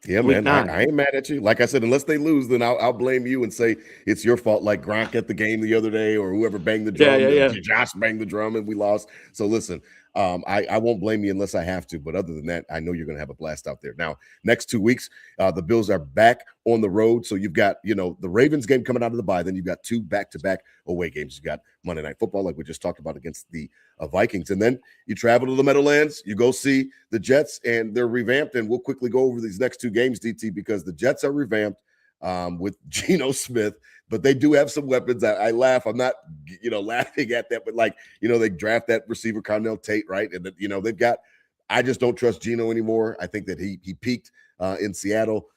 Speaker 2: Yeah,
Speaker 3: Week
Speaker 2: man. I,
Speaker 3: 9.
Speaker 2: I ain't mad at you. Like I said, unless they lose, then I'll blame you and say it's your fault. Like Gronk at the game the other day, or whoever banged the
Speaker 3: Yeah, yeah,
Speaker 2: drum.
Speaker 3: yeah.
Speaker 2: Josh banged the drum and we lost. So listen, I won't blame you unless I have to. But other than that, I know you're going to have a blast out there. Now, next 2 weeks, the Bills are back on the road. So you've got the Ravens game coming out of the bye. Then you've got 2 back-to-back away games. You got Monday Night Football, like we just talked about, against the Vikings, and then you travel to the Meadowlands. You go see the Jets, and they're revamped. And we'll quickly go over these next 2 games, DT, because the Jets are revamped with Geno Smith, but they do have some weapons. I laugh. I'm not, laughing at that, but they draft that receiver Connell Tate, right? And they've got. I just don't trust Geno anymore. I think that he peaked in Seattle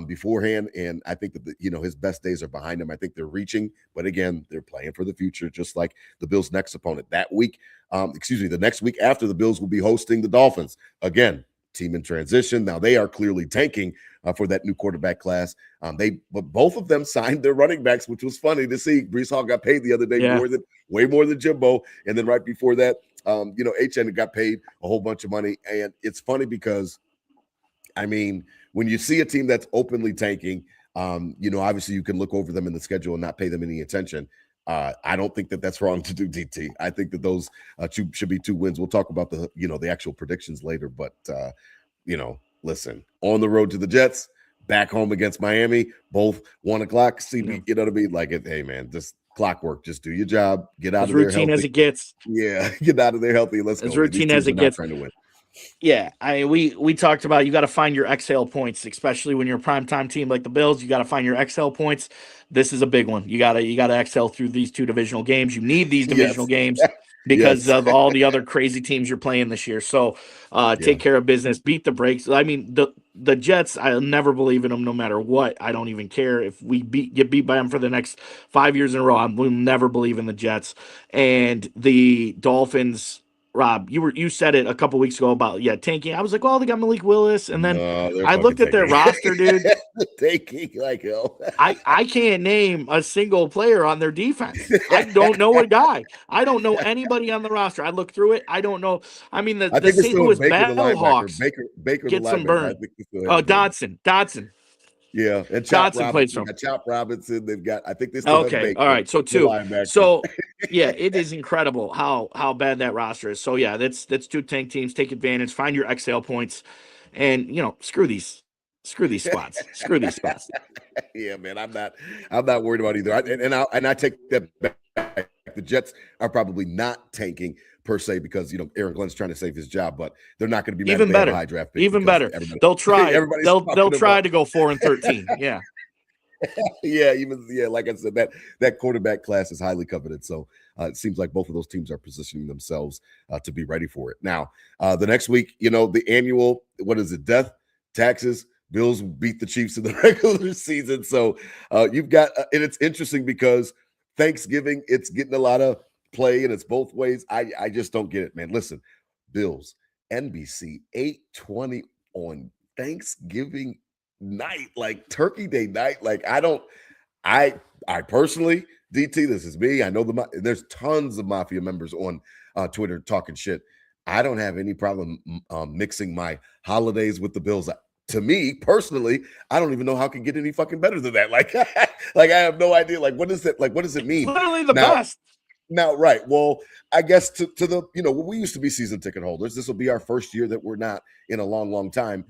Speaker 2: beforehand, and I think that his best days are behind him. I think they're reaching, but again, they're playing for the future, just like the Bills' next opponent that week. The next week after, the Bills will be hosting the Dolphins again. Team in transition. Now they are clearly tanking for that new quarterback class. But both of them signed their running backs, which was funny to see. Brees Hall got paid the other day
Speaker 3: Yeah.
Speaker 2: way more than Jimbo, and then right before that, HN got paid a whole bunch of money. And it's funny because, I mean, when you see a team that's openly tanking, obviously you can look over them in the schedule and not pay them any attention. I don't think that that's wrong to do, DT. I think that those should be 2 wins. We'll talk about the actual predictions later, but listen, on the road to the Jets, back home against Miami, both 1:00.
Speaker 3: Yeah.
Speaker 2: You know what I mean? Like, hey man, just clockwork. Just do your job. Get out
Speaker 3: As
Speaker 2: of there
Speaker 3: routine as
Speaker 2: healthy.
Speaker 3: it gets.
Speaker 2: Yeah, get out of there healthy. Let's
Speaker 3: As
Speaker 2: go, man. These
Speaker 3: routine as
Speaker 2: teams are
Speaker 3: it
Speaker 2: not
Speaker 3: gets.
Speaker 2: trying to win.
Speaker 3: Yeah, we talked about you got to find your exhale points, especially when you're a primetime team like the Bills. You got to find your exhale points. This is a big one. You gotta exhale through these 2 divisional games. You need these divisional
Speaker 2: Yes.
Speaker 3: games because
Speaker 2: Yes.
Speaker 3: of all the other crazy teams you're playing this year. So
Speaker 2: Yeah.
Speaker 3: take care of business, beat the brakes. I mean, the Jets, I'll never believe in them no matter what. I don't even care if we get beat by them for the next 5 years in a row. I will never believe in the Jets. And the Dolphins, Rob, you said it a couple weeks ago about tanking. I was like, well, they got Malik Willis, and then
Speaker 2: No, they're
Speaker 3: I
Speaker 2: fucking
Speaker 3: looked at their
Speaker 2: tanking.
Speaker 3: roster, dude.
Speaker 2: Tanking like hell.
Speaker 3: I can't name a single player on their defense. I don't know a guy. I don't know anybody on the roster. I looked through it. I don't know. I mean,
Speaker 2: I
Speaker 3: the
Speaker 2: think they
Speaker 3: St.
Speaker 2: still have
Speaker 3: Louis
Speaker 2: Baker the linebacker.
Speaker 3: Battlehawks
Speaker 2: Baker the
Speaker 3: get some
Speaker 2: linebacker. I
Speaker 3: burn.
Speaker 2: think they still
Speaker 3: Oh,
Speaker 2: have Baker.
Speaker 3: Dodson.
Speaker 2: Yeah, and Chop
Speaker 3: Dodson plays
Speaker 2: Robinson.
Speaker 3: from.
Speaker 2: Got Chop Robinson. They've got. I think they still have
Speaker 3: Okay,
Speaker 2: Baker.
Speaker 3: all right. So
Speaker 2: the
Speaker 3: 2.
Speaker 2: linebacker.
Speaker 3: So yeah, it is incredible how bad that roster is. So yeah, that's 2 tank teams. Take advantage. Find your exhale points, and screw these squads. Screw these squads.
Speaker 2: Yeah, man, I'm not worried about either. I take that back. The Jets are probably not tanking per se because Aaron Glenn's trying to save his job, but they're not going to be mad
Speaker 3: Even
Speaker 2: if they have a
Speaker 3: better.
Speaker 2: high draft pick.
Speaker 3: Even better. They'll try.
Speaker 2: Everybody's
Speaker 3: They'll try
Speaker 2: about.
Speaker 3: to go 4-13. Yeah.
Speaker 2: Yeah, like I said, that quarterback class is highly coveted. So it seems like both of those teams are positioning themselves to be ready for it. Now, the next week, the annual, what is it, death, taxes, Bills beat the Chiefs in the regular season. So you've got, and it's interesting because Thanksgiving, it's getting a lot of play and it's both ways. I just don't get it, man. Listen, Bills, NBC, 8:20 on Thanksgiving night, like Turkey Day night. Like I personally, DT, this is me. I know there's tons of Mafia members on Twitter talking shit. I don't have any problem mixing my holidays with the Bills. To me personally, I don't even know how it can get any fucking better than that. Like, like I have no idea. Like, what is it? Like, what does it mean?
Speaker 3: Literally the best.
Speaker 2: Now, right. Well, I guess to the, we used to be season ticket holders. This will be our first year that we're not in a long, long time.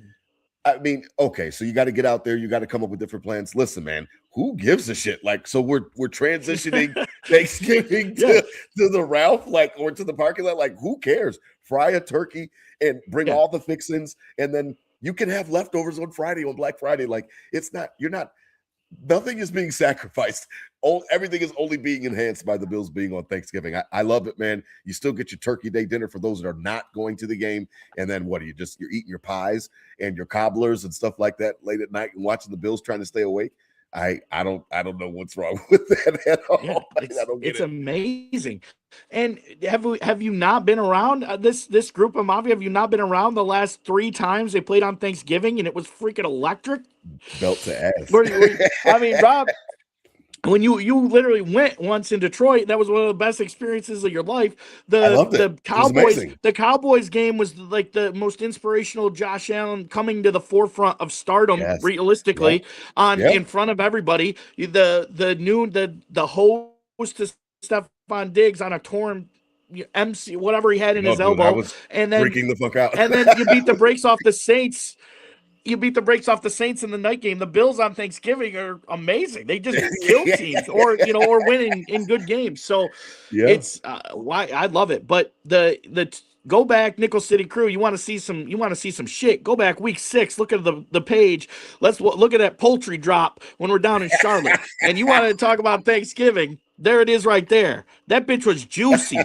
Speaker 2: I mean, okay, so you got to get out there. You got to come up with different plans. Listen, man, who gives a shit? Like, so we're transitioning Thanksgiving to the Ralph, like, or to the parking lot. Like, who cares? Fry a turkey and bring all the fixings, and then you can have leftovers on Friday, on Black Friday. Like, nothing is being sacrificed. Everything is only being enhanced by the Bills being on Thanksgiving. I love it, man. You still get your Turkey Day dinner for those that are not going to the game. And then what are you're eating your pies and your cobblers and stuff like that late at night and watching the Bills trying to stay awake. I don't know what's wrong with that at all.
Speaker 3: Yeah,
Speaker 2: it's
Speaker 3: amazing. And have you not been around this group of Mafia? Have you not been around the last 3 times they played on Thanksgiving and it was freaking electric?
Speaker 2: Belt to ass.
Speaker 3: I mean, Rob, when you literally went once in Detroit, that was one of the best experiences of your life.
Speaker 2: I loved it.
Speaker 3: The Cowboys game was like the most inspirational. Josh Allen coming to the forefront of stardom, realistically, in front of everybody. The host to Stephon Diggs on a torn MC, whatever he had in his elbow,
Speaker 2: I was
Speaker 3: and then
Speaker 2: freaking the fuck out.
Speaker 3: And then you beat the brakes off the Saints. You beat the brakes off the Saints in the night game. The Bills on Thanksgiving are amazing. They just kill teams or win in good games. So it's why I love it. But the go back Nickel City Crew. You want to see some shit. Go back week 6. Look at the page. Let's look at that poultry drop when we're down in Charlotte. And you want to talk about Thanksgiving? There it is right there. That bitch was juicy.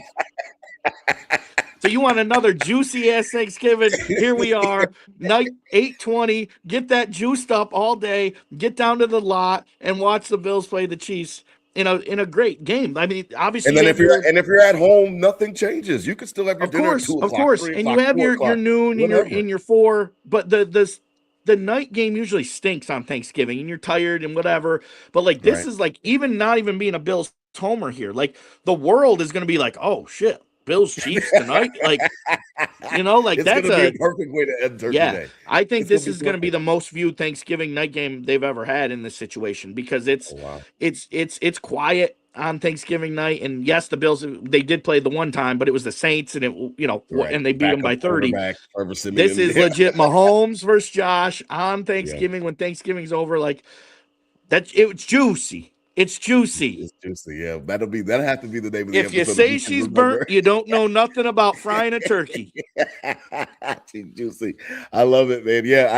Speaker 3: So you want another juicy ass Thanksgiving? Here we are, night 8:20. Get that juiced up all day. Get down to the lot and watch the Bills play the Chiefs in a great game. I mean, obviously.
Speaker 2: And then if you're at home, nothing changes. You can still have your dinner at 2 o'clock,
Speaker 3: of course,
Speaker 2: 3
Speaker 3: and
Speaker 2: o'clock,
Speaker 3: you have
Speaker 2: 4
Speaker 3: your
Speaker 2: o'clock,
Speaker 3: noon and your 4. But the night game usually stinks on Thanksgiving, and you're tired and whatever. But like this is like not even being a Bills homer here. Like the world is going to be like, oh shit. Bills Chiefs tonight, like
Speaker 2: it's
Speaker 3: that's
Speaker 2: gonna be a perfect way to end Turkey Day.
Speaker 3: I think this is going to be the most viewed Thanksgiving night game they've ever had in this situation because it's quiet on Thanksgiving night. And yes, the Bills they did play the one time, but it was the Saints, and and they beat them by 30. This is legit Mahomes versus Josh on Thanksgiving when Thanksgiving's over. Like that, it's juicy. It's juicy.
Speaker 2: It's juicy. Yeah, that'll have to be the name of the
Speaker 3: episode.
Speaker 2: If
Speaker 3: you say she's burnt, you don't know nothing about frying a turkey.
Speaker 2: She's juicy. I love it, man. Yeah,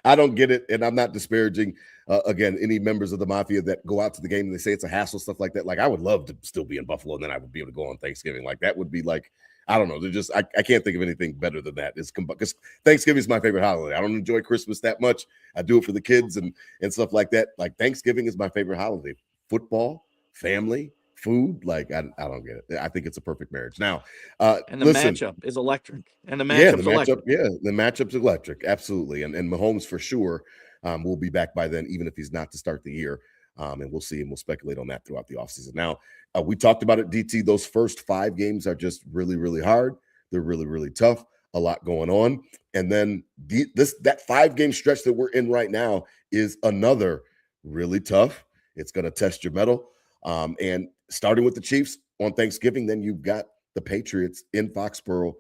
Speaker 2: I don't get it, and I'm not disparaging again any members of the Mafia that go out to the game and they say it's a hassle, stuff like that. Like I would love to still be in Buffalo, and then I would be able to go on Thanksgiving. Like that would be like. I don't know. They're just I can't think of anything better than that. It's because Thanksgiving is my favorite holiday. I don't enjoy Christmas that much. I do it for the kids and stuff like that. Like Thanksgiving is my favorite holiday. Football, family, food. Like I don't get it. I think it's a perfect marriage. Now,
Speaker 3: And the
Speaker 2: listen,
Speaker 3: matchup is electric. And the
Speaker 2: yeah,
Speaker 3: matchup's electric.
Speaker 2: the matchup's electric, absolutely. And Mahomes for sure will be back by then, even if he's not to start the year. And we'll see, and we'll speculate on that throughout the offseason. Now, we talked about it, DT. Those first 5 games are just really, really hard. They're really, really tough. A lot going on, and then that 5-game stretch that we're in right now is another really tough. It's going to test your mettle. And starting with the Chiefs on Thanksgiving, then you've got the Patriots in Foxborough,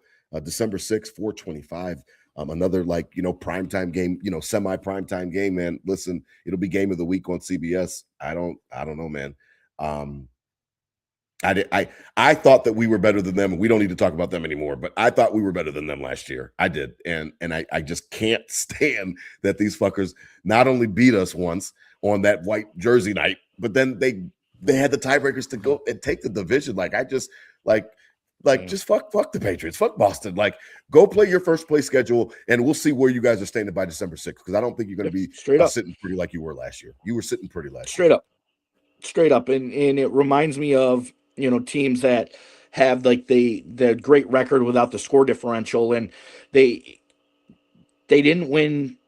Speaker 2: December 6th, 4:25. Another primetime game, semi-primetime game, man. Listen, it'll be game of the week on CBS. I don't know, man. I thought that we were better than them, and we don't need to talk about them anymore, but I thought we were better than them last year. I did. And I just can't stand that these fuckers not only beat us once on that white jersey night, but then they had the tiebreakers to go and take the division. Just fuck the Patriots, fuck Boston. Like, go play your first place schedule, and we'll see where you guys are standing by December 6th. Because I don't think you're going to be sitting pretty like you were last year. You were sitting pretty last year.
Speaker 3: Straight up. And it reminds me of, teams that have like the great record without the score differential, and they didn't win.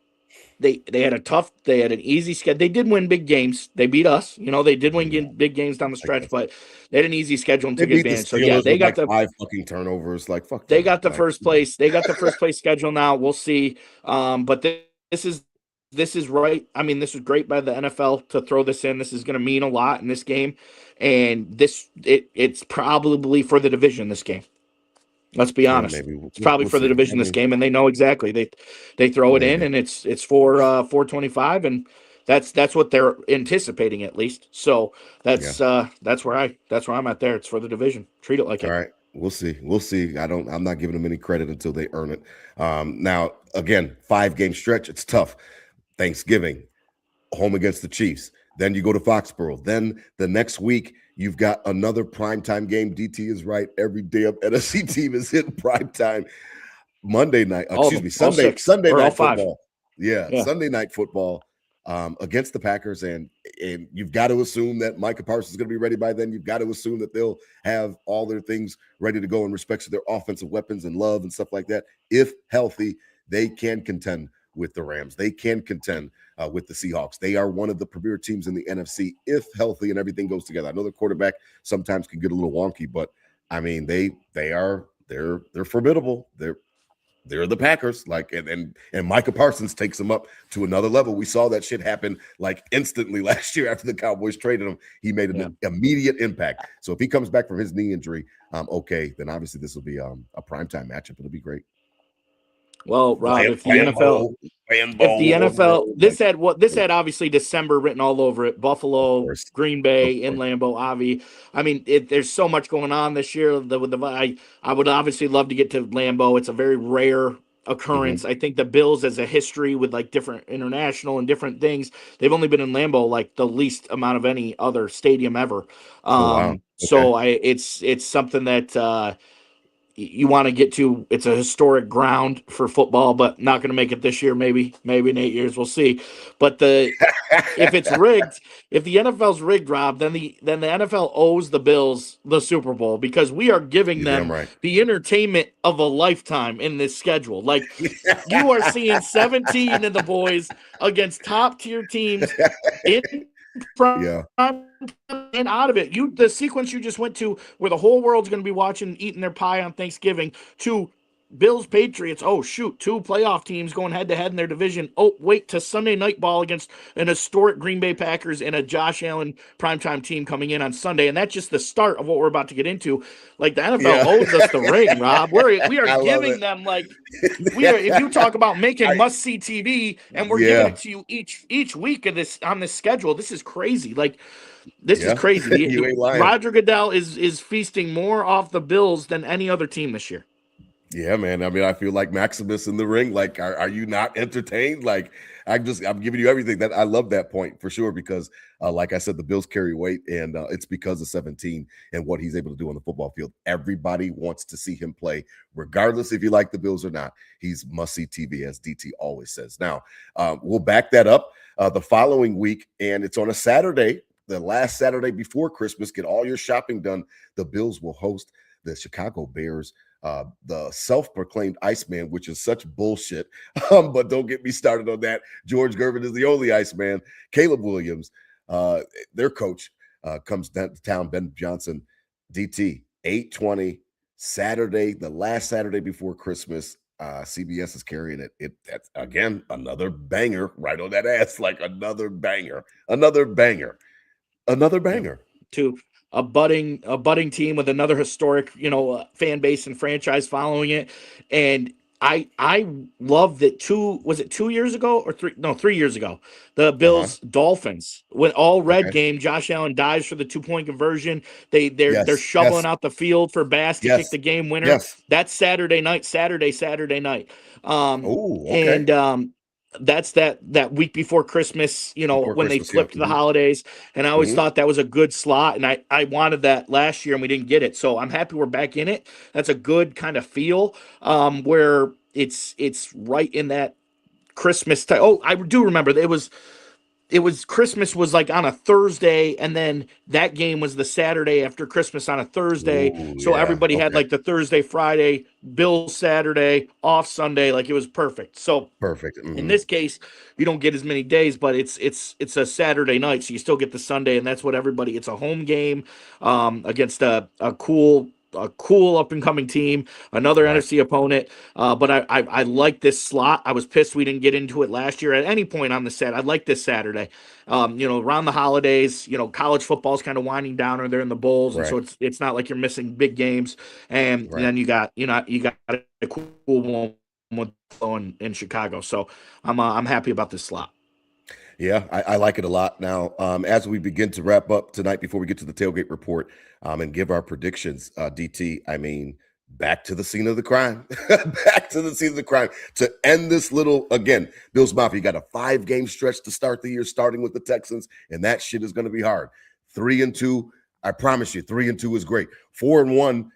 Speaker 3: They had an easy schedule. They did win big games. They beat us. They did win big games down the stretch, but they had an easy schedule and took advantage. So yeah, they got the
Speaker 2: 5 fucking turnovers. Like, fuck.
Speaker 3: They got the first place. They got the first place schedule now. We'll see. But this is right. I mean, this is great by the NFL to throw this in. This is going to mean a lot in this game, and it's probably for the division. This game. Let's be honest. It's probably for the division this game, and they know exactly. They throw it in, and it's for 425, and that's what they're anticipating at least. So that's where I'm at there. It's for the division. Treat it like it.
Speaker 2: All right. We'll see. I'm not giving them any credit until they earn it. Now, again, 5-game stretch. It's tough. Thanksgiving, home against the Chiefs. Then you go to Foxborough. Then the next week, you've got another primetime game. DT is right. Every damn NFC team is in primetime. Monday night, Sunday night football. Yeah, Sunday night football against the Packers. And you've got to assume that Micah Parsons is going to be ready by then. You've got to assume that they'll have all their things ready to go in respect to their offensive weapons and love and stuff like that. If healthy, they can contend with the Rams. They can contend with the Seahawks. They are one of the premier teams in the NFC if healthy and everything goes together. I know the quarterback sometimes can get a little wonky, but I mean they're formidable. They're the Packers. Like and Micah Parsons takes them up to another level. We saw that shit happen like instantly last year after the Cowboys traded him. He made an immediate impact. So if he comes back from his knee injury, then obviously this will be a primetime matchup. It'll be great.
Speaker 3: Well, Rob, if the NFL, this had obviously December written all over it. Buffalo, Green Bay, in Lambeau, Avi. I mean, there's so much going on this year. I would obviously love to get to Lambeau. It's a very rare occurrence. I think the Bills, as a history with like different international and different things, they've only been in Lambeau like the least amount of any other stadium ever. So it's something that. You want to get to. It's a historic ground for football, but not going to make it this year. Maybe in 8 years, we'll see. But if it's rigged, if the NFL's rigged, Rob, then the NFL owes the Bills the Super Bowl because we are giving them the entertainment of a lifetime in this schedule. Like you are seeing 17 of the boys against top tier teams in and out of it. The sequence you just went to where the whole world's going to be watching, eating their pie on Thanksgiving, to Bills Patriots. Oh shoot, 2 playoff teams going head to head in their division. Oh wait, to Sunday night ball against an historic Green Bay Packers and a Josh Allen primetime team coming in on Sunday. And that's just the start of what we're about to get into. Like the NFL owes us the ring, Rob. We are giving them like if you talk about making must see TV, and we're giving it to you each week of this on this schedule. This is crazy. Like this is crazy.
Speaker 2: You ain't lying.
Speaker 3: Roger Goodell is feasting more off the Bills than any other team this year.
Speaker 2: Yeah, man. I mean, I feel like Maximus in the ring. Like, are you not entertained? Like, I'm giving you everything. That I love that point for sure because, like I said, the Bills carry weight, and it's because of 17 and what he's able to do on the football field. Everybody wants to see him play, regardless if you like the Bills or not. He's must-see TV, as DT always says. Now, we'll back that up the following week, and it's on a Saturday. the last Saturday before Christmas. Get all your shopping done. The Bills will host the Chicago Bears. The self-proclaimed Iceman, which is such bullshit. But don't get me started on that. George Gervin is the only Iceman. Caleb Williams, their coach, comes down to town. Ben Johnson, DT, 8:20 Saturday, the last Saturday before Christmas. CBS is carrying it. That's again another banger right on that ass, like another banger, another banger, another banger.
Speaker 3: To a budding team with another historic, fan base and franchise following it. And I love that 2 years ago or 3 years ago, the
Speaker 2: Uh-huh.
Speaker 3: Bills Dolphins, when all red
Speaker 2: Okay.
Speaker 3: game, Josh Allen dives for the 2-point conversion. They're
Speaker 2: Yes.
Speaker 3: shoveling
Speaker 2: Yes.
Speaker 3: out the field for Bass to kick
Speaker 2: Yes.
Speaker 3: the game winner.
Speaker 2: Yes.
Speaker 3: That's Saturday night.
Speaker 2: Oh, okay.
Speaker 3: And that's that week before Christmas,
Speaker 2: Before
Speaker 3: when they
Speaker 2: Christmas, yeah.
Speaker 3: flipped the holidays. And I always
Speaker 2: Mhm.
Speaker 3: thought that was a good slot. And I wanted that last year and we didn't get it. So I'm happy we're back in it. That's a good kind of feel, where it's right in that Christmas time. Oh, I do remember it was Christmas was like on a Thursday, and then that game was the Saturday after Christmas on a Thursday.
Speaker 2: Ooh,
Speaker 3: So
Speaker 2: yeah.
Speaker 3: everybody had
Speaker 2: Okay.
Speaker 3: like the Thursday, Friday, Bills Saturday, off Sunday. Like it was perfect. So
Speaker 2: Perfect.
Speaker 3: in
Speaker 2: Mhm.
Speaker 3: this case, you don't get as many days, but it's a Saturday night, so you still get the Sunday, and that's what everybody. It's a home game, against a cool up and coming team, another
Speaker 2: Right.
Speaker 3: NFC opponent. But I like this slot. I was pissed we didn't get into it last year at any point on the set. I like this Saturday. Around the holidays, college football's kind of winding down, or they're in the bowls, and
Speaker 2: Right.
Speaker 3: so it's not like you're missing big games. And
Speaker 2: Right.
Speaker 3: then you got a cool one with in Chicago. So I'm happy about this slot.
Speaker 2: Yeah, I like it a lot. Now, as we begin to wrap up tonight, before we get to the tailgate report, and give our predictions, DT, I mean, back to the scene of the crime, back to the scene of the crime to end this little, again, Bills Mafia. You got a 5-game stretch to start the year, starting with the Texans, and that shit is going to be hard. 3-2, I promise you, 3-2 is great. 4-1.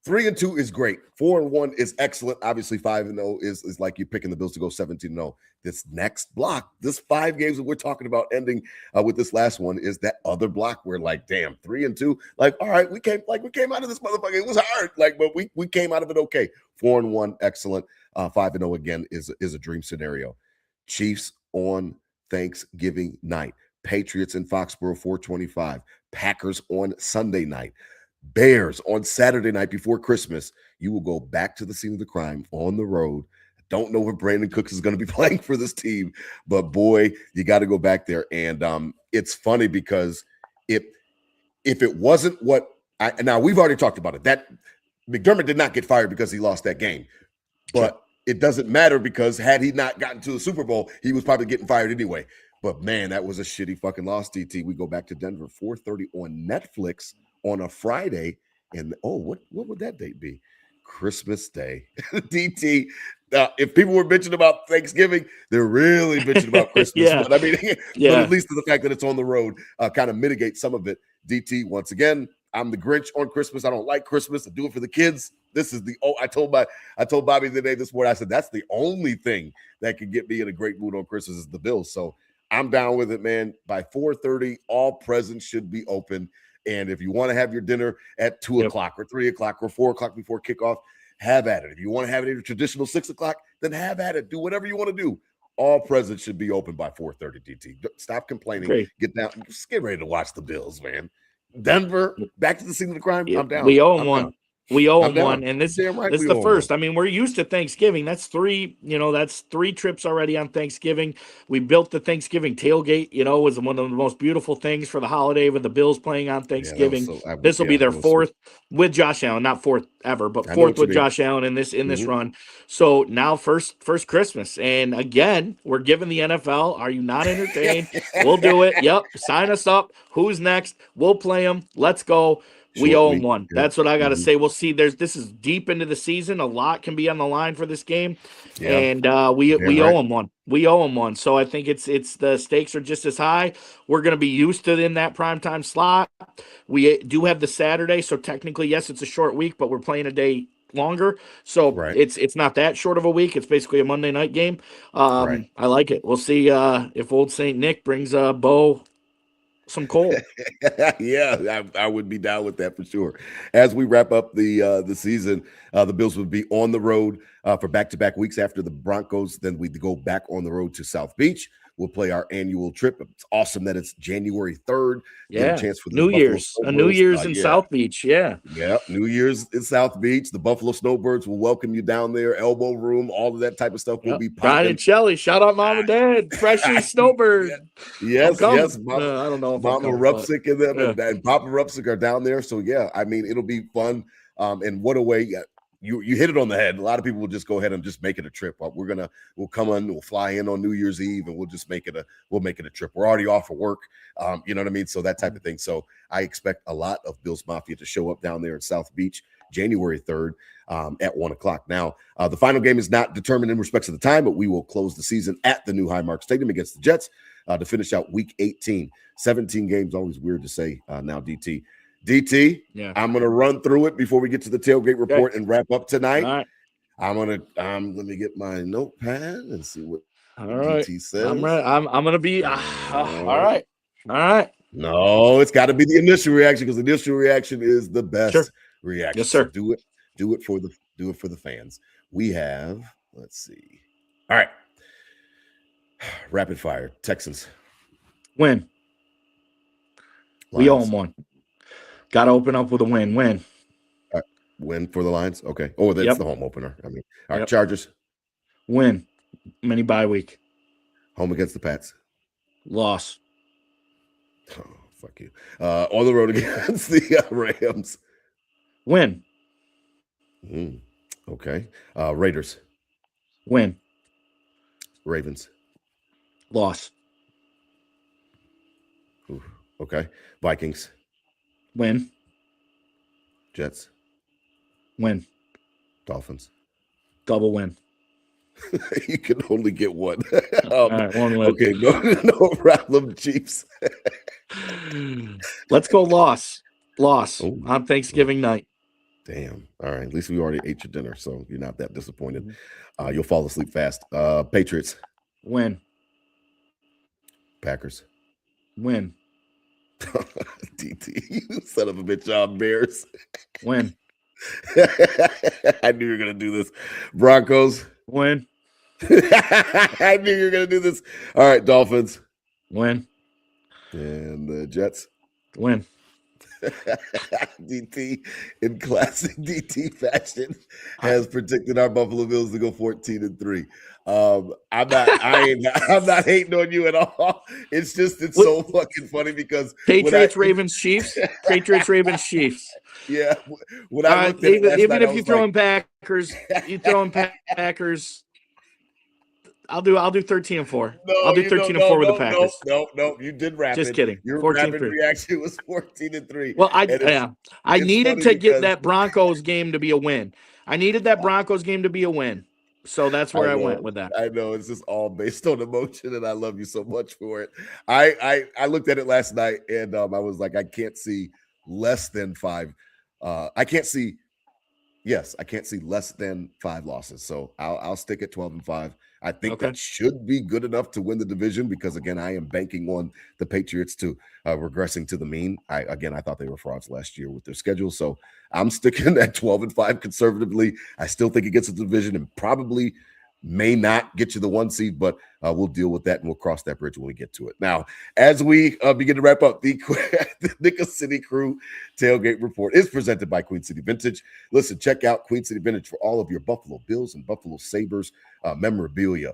Speaker 2: 3-2 is great. 4-1 is excellent. Obviously, 5-0 is like you picking the Bills to go 17-0. This next block, this 5 games that we're talking about ending with this last one, is that other block where, like, damn, 3-2, like, all right, we came out of this motherfucker. It was hard, like, but we came out of it okay. 4-1, excellent. 5-0 again is a dream scenario. Chiefs on Thanksgiving night. Patriots in Foxborough 425. Packers on Sunday night. Bears on Saturday night before Christmas. You will go back to the scene of the crime on the road. Don't know where Brandon Cooks is going to be playing for this team, but boy, you got to go back there. And it's funny because if it wasn't what now we've already talked about it, that McDermott did not get fired because he lost that game, but it doesn't matter because had he not gotten to the Super Bowl, he was probably getting fired anyway. But man, that was a shitty fucking loss, DT. We go back to Denver, 4:30 on Netflix on a Friday. And what would that date be? Christmas Day. DT. If people were bitching about Thanksgiving, they're really bitching about Christmas.
Speaker 3: Yeah.
Speaker 2: But I mean,
Speaker 3: Yeah.
Speaker 2: but at least the fact that it's on the road kind of mitigates some of it. DT, once again, I'm the Grinch on Christmas. I don't like Christmas. I do it for the kids. This is I told Bobby the day this morning, I said, that's the only thing that can get me in a great mood on Christmas is the Bills. So I'm down with it, man. By 4:30, all presents should be open. And if you want to have your dinner at 2 o'clock or 3 o'clock or 4 o'clock before kickoff, have at it. If you want to have it at a traditional 6 o'clock, then have at it. Do whatever you want to do. All presents should be open by 4:30, DT. Stop complaining.
Speaker 3: Great.
Speaker 2: Get down. Just get ready to watch the Bills, man. Denver, back to the scene of the crime.
Speaker 3: Yeah,
Speaker 2: I'm down.
Speaker 3: we owe him
Speaker 2: I'm
Speaker 3: one.
Speaker 2: down.
Speaker 3: We owe
Speaker 2: I'm
Speaker 3: him
Speaker 2: down.
Speaker 3: one, and this
Speaker 2: Damn right
Speaker 3: is
Speaker 2: we
Speaker 3: the
Speaker 2: owe 'em
Speaker 3: first.
Speaker 2: one.
Speaker 3: I mean, we're used to Thanksgiving. That's three. That's 3 trips already on Thanksgiving. We built the Thanksgiving tailgate. Was one of the most beautiful things for the holiday with the Bills playing on
Speaker 2: Yeah, that was
Speaker 3: Thanksgiving.
Speaker 2: so.
Speaker 3: This will be their
Speaker 2: It was so.
Speaker 3: 4th with Josh Allen, not 4th ever, but
Speaker 2: I know
Speaker 3: 4th
Speaker 2: what you
Speaker 3: with
Speaker 2: mean.
Speaker 3: Josh Allen in this
Speaker 2: Mhm.
Speaker 3: run. So now first Christmas, and again we're giving the NFL. Are you not entertained? We'll do it. Yep, sign us up. Who's next? We'll play them. Let's go. We
Speaker 2: Short
Speaker 3: owe them
Speaker 2: week.
Speaker 3: one.
Speaker 2: Yeah.
Speaker 3: That's what I got to
Speaker 2: Mhm.
Speaker 3: say. We'll see. This is deep into the season. A lot can be on the line for this game,
Speaker 2: Yeah.
Speaker 3: and we
Speaker 2: Damn
Speaker 3: owe
Speaker 2: right.
Speaker 3: them one. We owe them one. So I think it's the stakes are just as high. We're going to be used to in that primetime slot. We do have the Saturday, so technically, yes, it's a short week, but we're playing a day longer, so
Speaker 2: Right.
Speaker 3: it's not that short of a week. It's basically a Monday night game.
Speaker 2: Right.
Speaker 3: I like it. We'll see if old Saint Nick brings Bo some cold.
Speaker 2: Yeah, I would be down with that for sure. As we wrap up the season, the Bills would be on the road for back-to-back weeks after the Broncos. Then we'd go back on the road to South Beach. We'll play our annual trip. It's awesome that it's January 3rd. Get a
Speaker 3: Yeah.
Speaker 2: chance for the
Speaker 3: New
Speaker 2: Buffalo
Speaker 3: Year's. A New
Speaker 2: Snowbirds.
Speaker 3: Year's in
Speaker 2: Yeah.
Speaker 3: South Beach. Yeah.
Speaker 2: Yeah, New Year's in South Beach. The Buffalo Snowbirds will welcome you down there. Elbow room, all of that type of stuff will
Speaker 3: Yep.
Speaker 2: be
Speaker 3: Brian
Speaker 2: popping.
Speaker 3: and Shelly. Shout out Mom and Dad. Freshly Snowbird.
Speaker 2: Yes,
Speaker 3: Mama,
Speaker 2: Mama,
Speaker 3: I don't know if
Speaker 2: Mama
Speaker 3: I'm coming,
Speaker 2: Rupsick and them
Speaker 3: yeah.
Speaker 2: and Papa Rupsick are down there. So yeah, I mean it'll be fun. And what a way you hit it on the head. A lot of people will just go ahead and just make it a trip. We'll come on, we'll fly in on New Year's Eve, and we'll make it a trip. We're already off of work, you know what I mean? So that type of thing. So I expect a lot of Bills Mafia to show up down there in South Beach, January 3rd at 1:00. Now, the final game is not determined in respect to the time, but we will close the season at the new Highmark Stadium against the Jets to finish out Week 18. 17 games, always weird to say now, DT.
Speaker 3: Yeah.
Speaker 2: I'm going to run through it before we get to the tailgate report and wrap up tonight.
Speaker 3: All right.
Speaker 2: I'm going to let me get my notepad and see what
Speaker 3: right.
Speaker 2: DT says.
Speaker 3: I'm ready. I'm going to be all right. All right.
Speaker 2: No, it's got to be the initial reaction because the initial reaction is the best reaction.
Speaker 3: Yes, sir.
Speaker 2: So do it for the fans. We have, let's see. All right. Rapid fire. Texans.
Speaker 3: Win.
Speaker 2: Lions.
Speaker 3: We owe them one. Got to open up with a win. Win.
Speaker 2: Win for the Lions. Okay. Oh, that's the home opener. I mean, all right. Chargers.
Speaker 3: Win. Mini bye week.
Speaker 2: Home against the Pats.
Speaker 3: Loss.
Speaker 2: Oh, fuck you. On the road against the Rams.
Speaker 3: Win.
Speaker 2: Okay. Raiders.
Speaker 3: Win.
Speaker 2: Ravens.
Speaker 3: Loss.
Speaker 2: Ooh, okay. Vikings.
Speaker 3: Win.
Speaker 2: Jets.
Speaker 3: Win.
Speaker 2: Dolphins.
Speaker 3: Double win.
Speaker 2: You can only get one.
Speaker 3: All right, one win.
Speaker 2: Okay, no problem, Chiefs.
Speaker 3: Let's go loss.
Speaker 2: Ooh.
Speaker 3: On Thanksgiving night.
Speaker 2: Damn. All right. At least we already ate your dinner, so you're not that disappointed. You'll fall asleep fast. Patriots.
Speaker 3: Win.
Speaker 2: Packers.
Speaker 3: Win.
Speaker 2: DT, you son of a bitch, Bears.
Speaker 3: Win.
Speaker 2: I knew you were going to do this. Broncos.
Speaker 3: Win.
Speaker 2: I knew you were going to do this. All right, Dolphins.
Speaker 3: Win.
Speaker 2: And the Jets.
Speaker 3: Win.
Speaker 2: DT, in classic DT fashion, has predicted our Buffalo Bills to go 14-3. I'm not hating on you at all. It's so fucking funny because
Speaker 3: Patriots, Ravens, Chiefs. Patriots, Ravens, Chiefs.
Speaker 2: Yeah. When I looked at
Speaker 3: even if you throw in Packers, Packers. I'll do 13-4. I'll do 13-4 with the Packers.
Speaker 2: No, you did wrap it.
Speaker 3: Just kidding.
Speaker 2: Your rapid reaction was 14-3.
Speaker 3: Well, I needed to get that Broncos game to be a win. So that's where I went with that.
Speaker 2: I know it's just all based on emotion, and I love you so much for it. I looked at it last night, and I was like, I can't see less than 5. I can't see less than 5 losses. So I'll stick at 12-5. I think that should be good enough to win the division because, again, I am banking on the Patriots to regressing to the mean. I thought they were frauds last year with their schedule. So I'm sticking at 12-5 conservatively. I still think it gets a division and probably may not get you the 1 seed, but we'll deal with that and we'll cross that bridge when we get to it. Now, as we begin to wrap up, the Nickel City Crew Tailgate Report is presented by Queen City Vintage. Listen, check out Queen City Vintage for all of your Buffalo Bills and Buffalo Sabres memorabilia,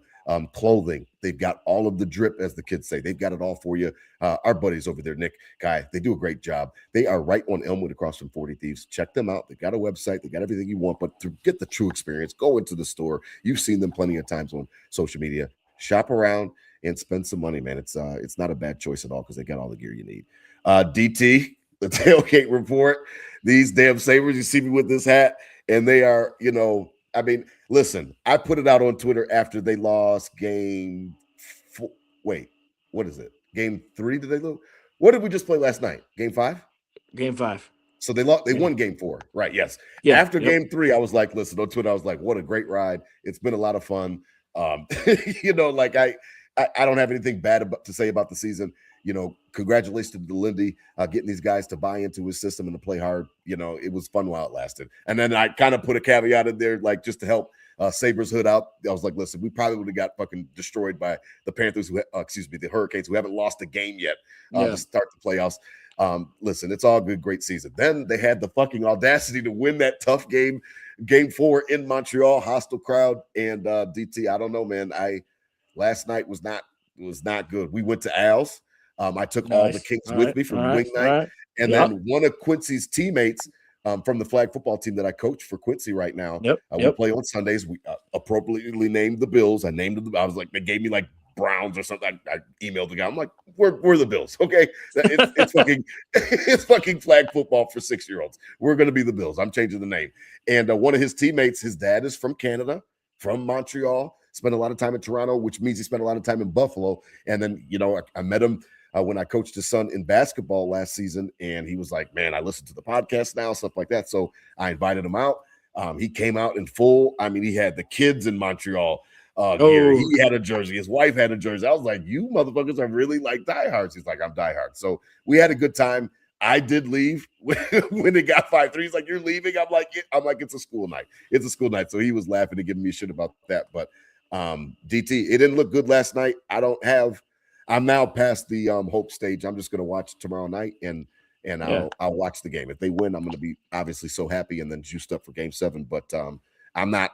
Speaker 2: clothing. They've got all of the drip, as the kids say. They've got it all for you. Our buddies over there, Nick, Guy, they do a great job. They are right on Elmwood across from 40 Thieves. Check them out. They got a website. They got everything you want. But to get the true experience, go into the store. You've seen them plenty of times on social media. Shop around and spend some money, man. It's not a bad choice at all because they got all the gear you need. DT, the Tailgate Report. These damn Sabres, you see me with this hat, and they are, I mean, listen, I put it out on Twitter after they lost game 4. Wait, what is it? Game 3? Did they lose? What did we just play last night? Game 5?
Speaker 3: Game 5.
Speaker 2: So they lost. They won game 4, right? Yes.
Speaker 3: Yeah.
Speaker 2: After game 3, I was like, listen, on Twitter, I was like, what a great ride. It's been a lot of fun. Like I don't have anything bad to say about the season. congratulations to Lindy getting these guys to buy into his system and to play hard. It was fun while it lasted. And then I kind of put a caveat in there, like just to help Sabres hood out. I was like, listen, we probably would have got fucking destroyed by the Panthers, the Hurricanes, who haven't lost a game yet to start the playoffs. Listen, it's all good, great season. Then they had the fucking audacity to win that tough game 4 in Montreal, hostile crowd. And DT, I don't know, man. Last night was not good. We went to Al's. I took all the Kings with me from wing night. And then one of Quincy's teammates from the flag football team that I coach for Quincy right now. We play on Sundays. We appropriately named the Bills. I named them. I was like, they gave me like Browns or something. I emailed the guy. I'm like, we're the Bills. Okay. It's fucking it's fucking flag football for 6-year-olds. We're gonna be the Bills. I'm changing the name. And one of his teammates, his dad is from Canada, from Montreal, spent a lot of time in Toronto, which means he spent a lot of time in Buffalo. And then, I met him when I coached his son in basketball last season, and he was like, man, I listen to the podcast now, stuff like that. So I invited him out. He came out in full. I mean, he had the kids in Montreal gear. He had a jersey. His wife had a jersey. I was like, you motherfuckers are really like diehards. He's like, I'm diehard. So we had a good time. I did leave when it got 5-3. He's like, you're leaving? I'm like, it's a school night. It's a school night. So he was laughing and giving me shit about that. But DT, it didn't look good last night. I'm now past the hope stage. I'm just going to watch tomorrow night and I'll watch the game. If they win, I'm going to be obviously so happy and then juiced up for game 7. But I'm not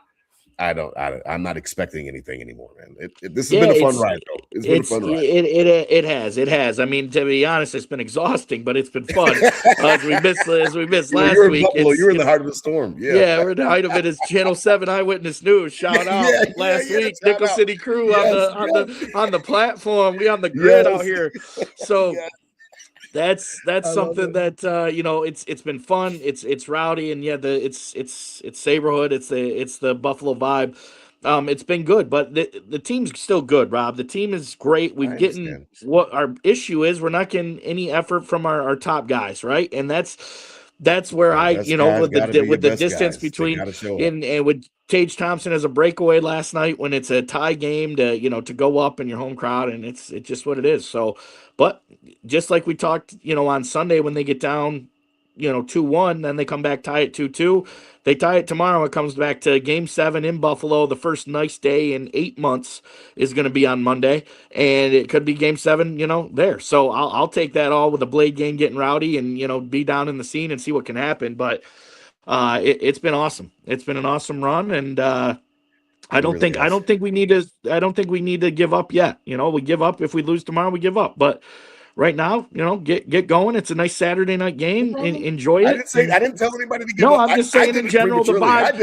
Speaker 2: expecting anything anymore, man. This has been a fun ride, though. It's been a fun ride.
Speaker 3: It has. I mean, to be honest, it's been exhausting, but it's been fun. As we missed last week.
Speaker 2: You're in the heart of the storm. Yeah,
Speaker 3: we're in the height of it. It's Channel 7 Eyewitness News. Shout out last week, Nickel City Crew on the platform. We on the grid out here. So. That's something that it's been fun. It's rowdy, and it's Saberhood. It's the Buffalo vibe. It's been good, but the team's still good, Rob. The team is great. We've getting what our issue is. We're not getting any effort from our top guys, right? And that's where with the distance between and with Tage Thompson as a breakaway last night when it's a tie game to go up in your home crowd, and it's just what it is. So, but just like we talked, on Sunday when they get down, 2-1, then they come back, tie it 2-2. They tie it tomorrow. It comes back to game 7 in Buffalo. The first nice day in 8 months is going to be on Monday, and it could be game 7, there. So I'll take that all with the Blade game getting rowdy and, be down in the scene and see what can happen. But it's been awesome. It's been an awesome run. And I don't think we need to give up yet. We give up if we lose tomorrow, we give up. But right now, get going. It's a nice Saturday night game. Enjoy it.
Speaker 2: I didn't tell anybody to give up.
Speaker 3: No, I'm just saying in general, the vibe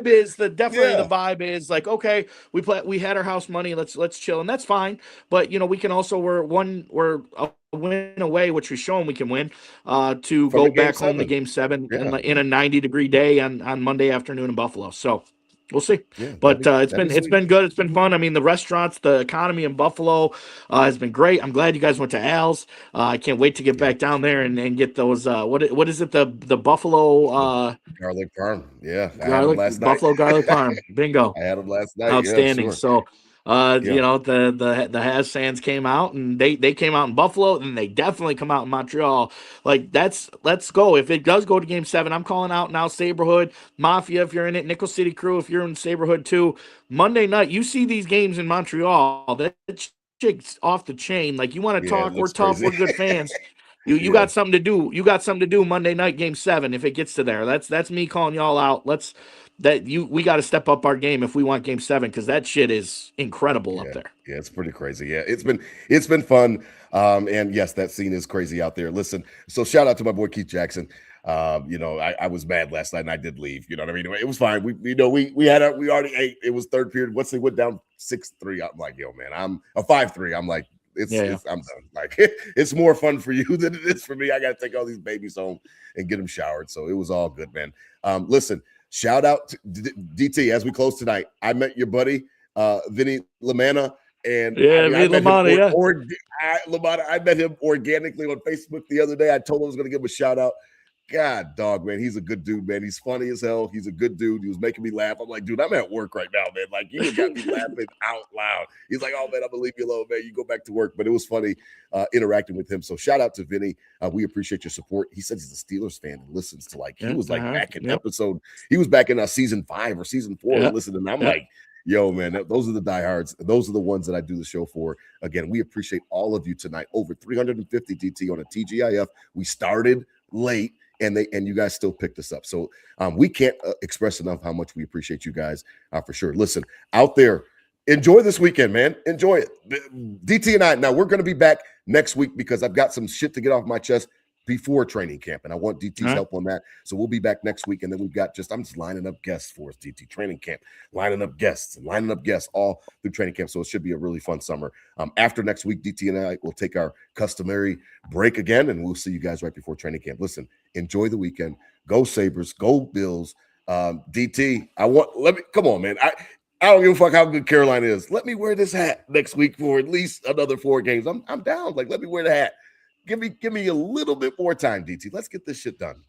Speaker 3: is the vibe is like, okay, we had our house money. Let's chill. And that's fine. But we can also, we're a win away, which we've shown we can win, to go back home to game 7 in a 90-degree day on Monday afternoon in Buffalo. So we'll see. But it's been good. It's been fun. I mean, the restaurants, the economy in Buffalo has been great. I'm glad you guys went to Al's. I can't wait to get back down there and get those. What is it? The Buffalo
Speaker 2: garlic parm. Yeah,
Speaker 3: Buffalo garlic parm. Bingo.
Speaker 2: I had them last night.
Speaker 3: Outstanding.
Speaker 2: Yeah, sure.
Speaker 3: So. The Has fans came out and they came out in Buffalo and they definitely come out in Montreal. Like let's go. If it does go to game 7, I'm calling out now Saberhood, Mafia, if you're in it, Nickel City Crew, if you're in Saberhood too. Monday night, you see these games in Montreal, that shit's off the chain. Like you want to talk, we're tough, we're good fans. You got something to do. You got something to do Monday night, game 7, if it gets to there. That's me calling y'all out. We got to step up our game if we want game 7, because that shit is incredible up there.
Speaker 2: Yeah, it's pretty crazy. Yeah, it's been fun. And yes, that scene is crazy out there. Listen, so shout out to my boy Keith Jackson. I was mad last night and I did leave. You know what I mean? It was fine. We already ate. It was third period. Once they went down 6-3, I'm like, yo, man, I'm a 5-3. I'm like, I'm done. Like it's more fun for you than it is for me. I got to take all these babies home and get them showered. So it was all good, man. Listen. Shout out to DT as we close tonight. I met your buddy, Vinny Lamanna. And I met him organically on Facebook the other day. I told him I was going to give him a shout out. God, dog, man, he's a good dude, man. He's funny as hell. He's a good dude. He was making me laugh. I'm like, dude, I'm at work right now, man. Like, he got me laughing out loud. He's like, oh, man, I'm going to leave you alone, man. You go back to work. But it was funny interacting with him. So shout out to Vinny. We appreciate your support. He says he's a Steelers fan and listens to, like, he was like back in episode, he was back in season 5 or season 4 listening. I'm like, yo, man, those are the diehards. Those are the ones that I do the show for. Again, we appreciate all of you tonight. Over 350 DT on a TGIF. We started late. And you guys still picked us up. So we can't express enough how much we appreciate you guys for sure. Listen, out there, enjoy this weekend, man. Enjoy it. DT and I, now we're going to be back next week because I've got some shit to get off my chest before training camp, and I want DT's help on that. So we'll be back next week, and then we've got I'm just lining up guests for us, DT training camp, lining up guests all through training camp. So it should be a really fun summer. After next week, DT and I will take our customary break again, and we'll see you guys right before training camp. Listen, enjoy the weekend. Go Sabres, go Bills. DT, come on, man. I don't give a fuck how good Carolina is. Let me wear this hat next week for at least another 4 games. I'm down. Like, let me wear the hat. Give me a little bit more time, DT. Let's get this shit done.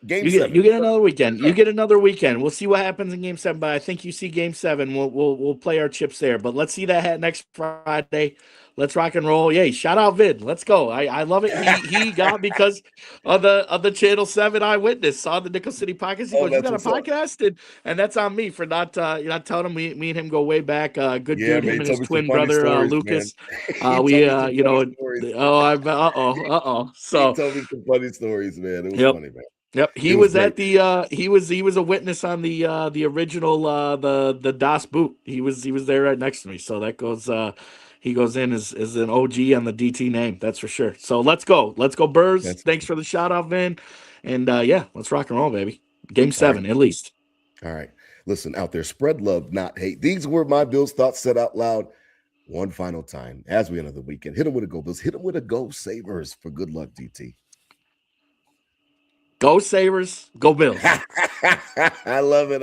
Speaker 2: Game 7.
Speaker 3: You get another weekend. You get another weekend. We'll see what happens in Game 7. But I think you see Game 7. We'll play our chips there. But let's see that hat next Friday. Let's rock and roll. Yay! Shout out Vid. Let's go. I love it. He got because of the Channel 7 Eyewitness. Saw the Nickel City podcast. He goes, "You got a podcast?" And that's on me for not telling him. Me and him go way back. Good dude. Him and his twin brother
Speaker 2: stories,
Speaker 3: Lucas.
Speaker 2: So
Speaker 3: he told
Speaker 2: me some funny stories, man. It was funny, man.
Speaker 3: Yep, he was at the he was a witness on the original the Das Boot. He was there right next to me. So that goes he goes in as an OG on the DT name, that's for sure. So let's go Birds. Thanks for the shout out, Vin. And let's rock and roll, baby. Game 7 at least.
Speaker 2: All right. Listen, out there, spread love, not hate. These were my Bills thoughts said out loud. One final time as we enter the weekend. Hit them with a go Bills. Hit them with a go Sabres for good luck, DT.
Speaker 3: Go Sabres, go Bills.
Speaker 2: I love it.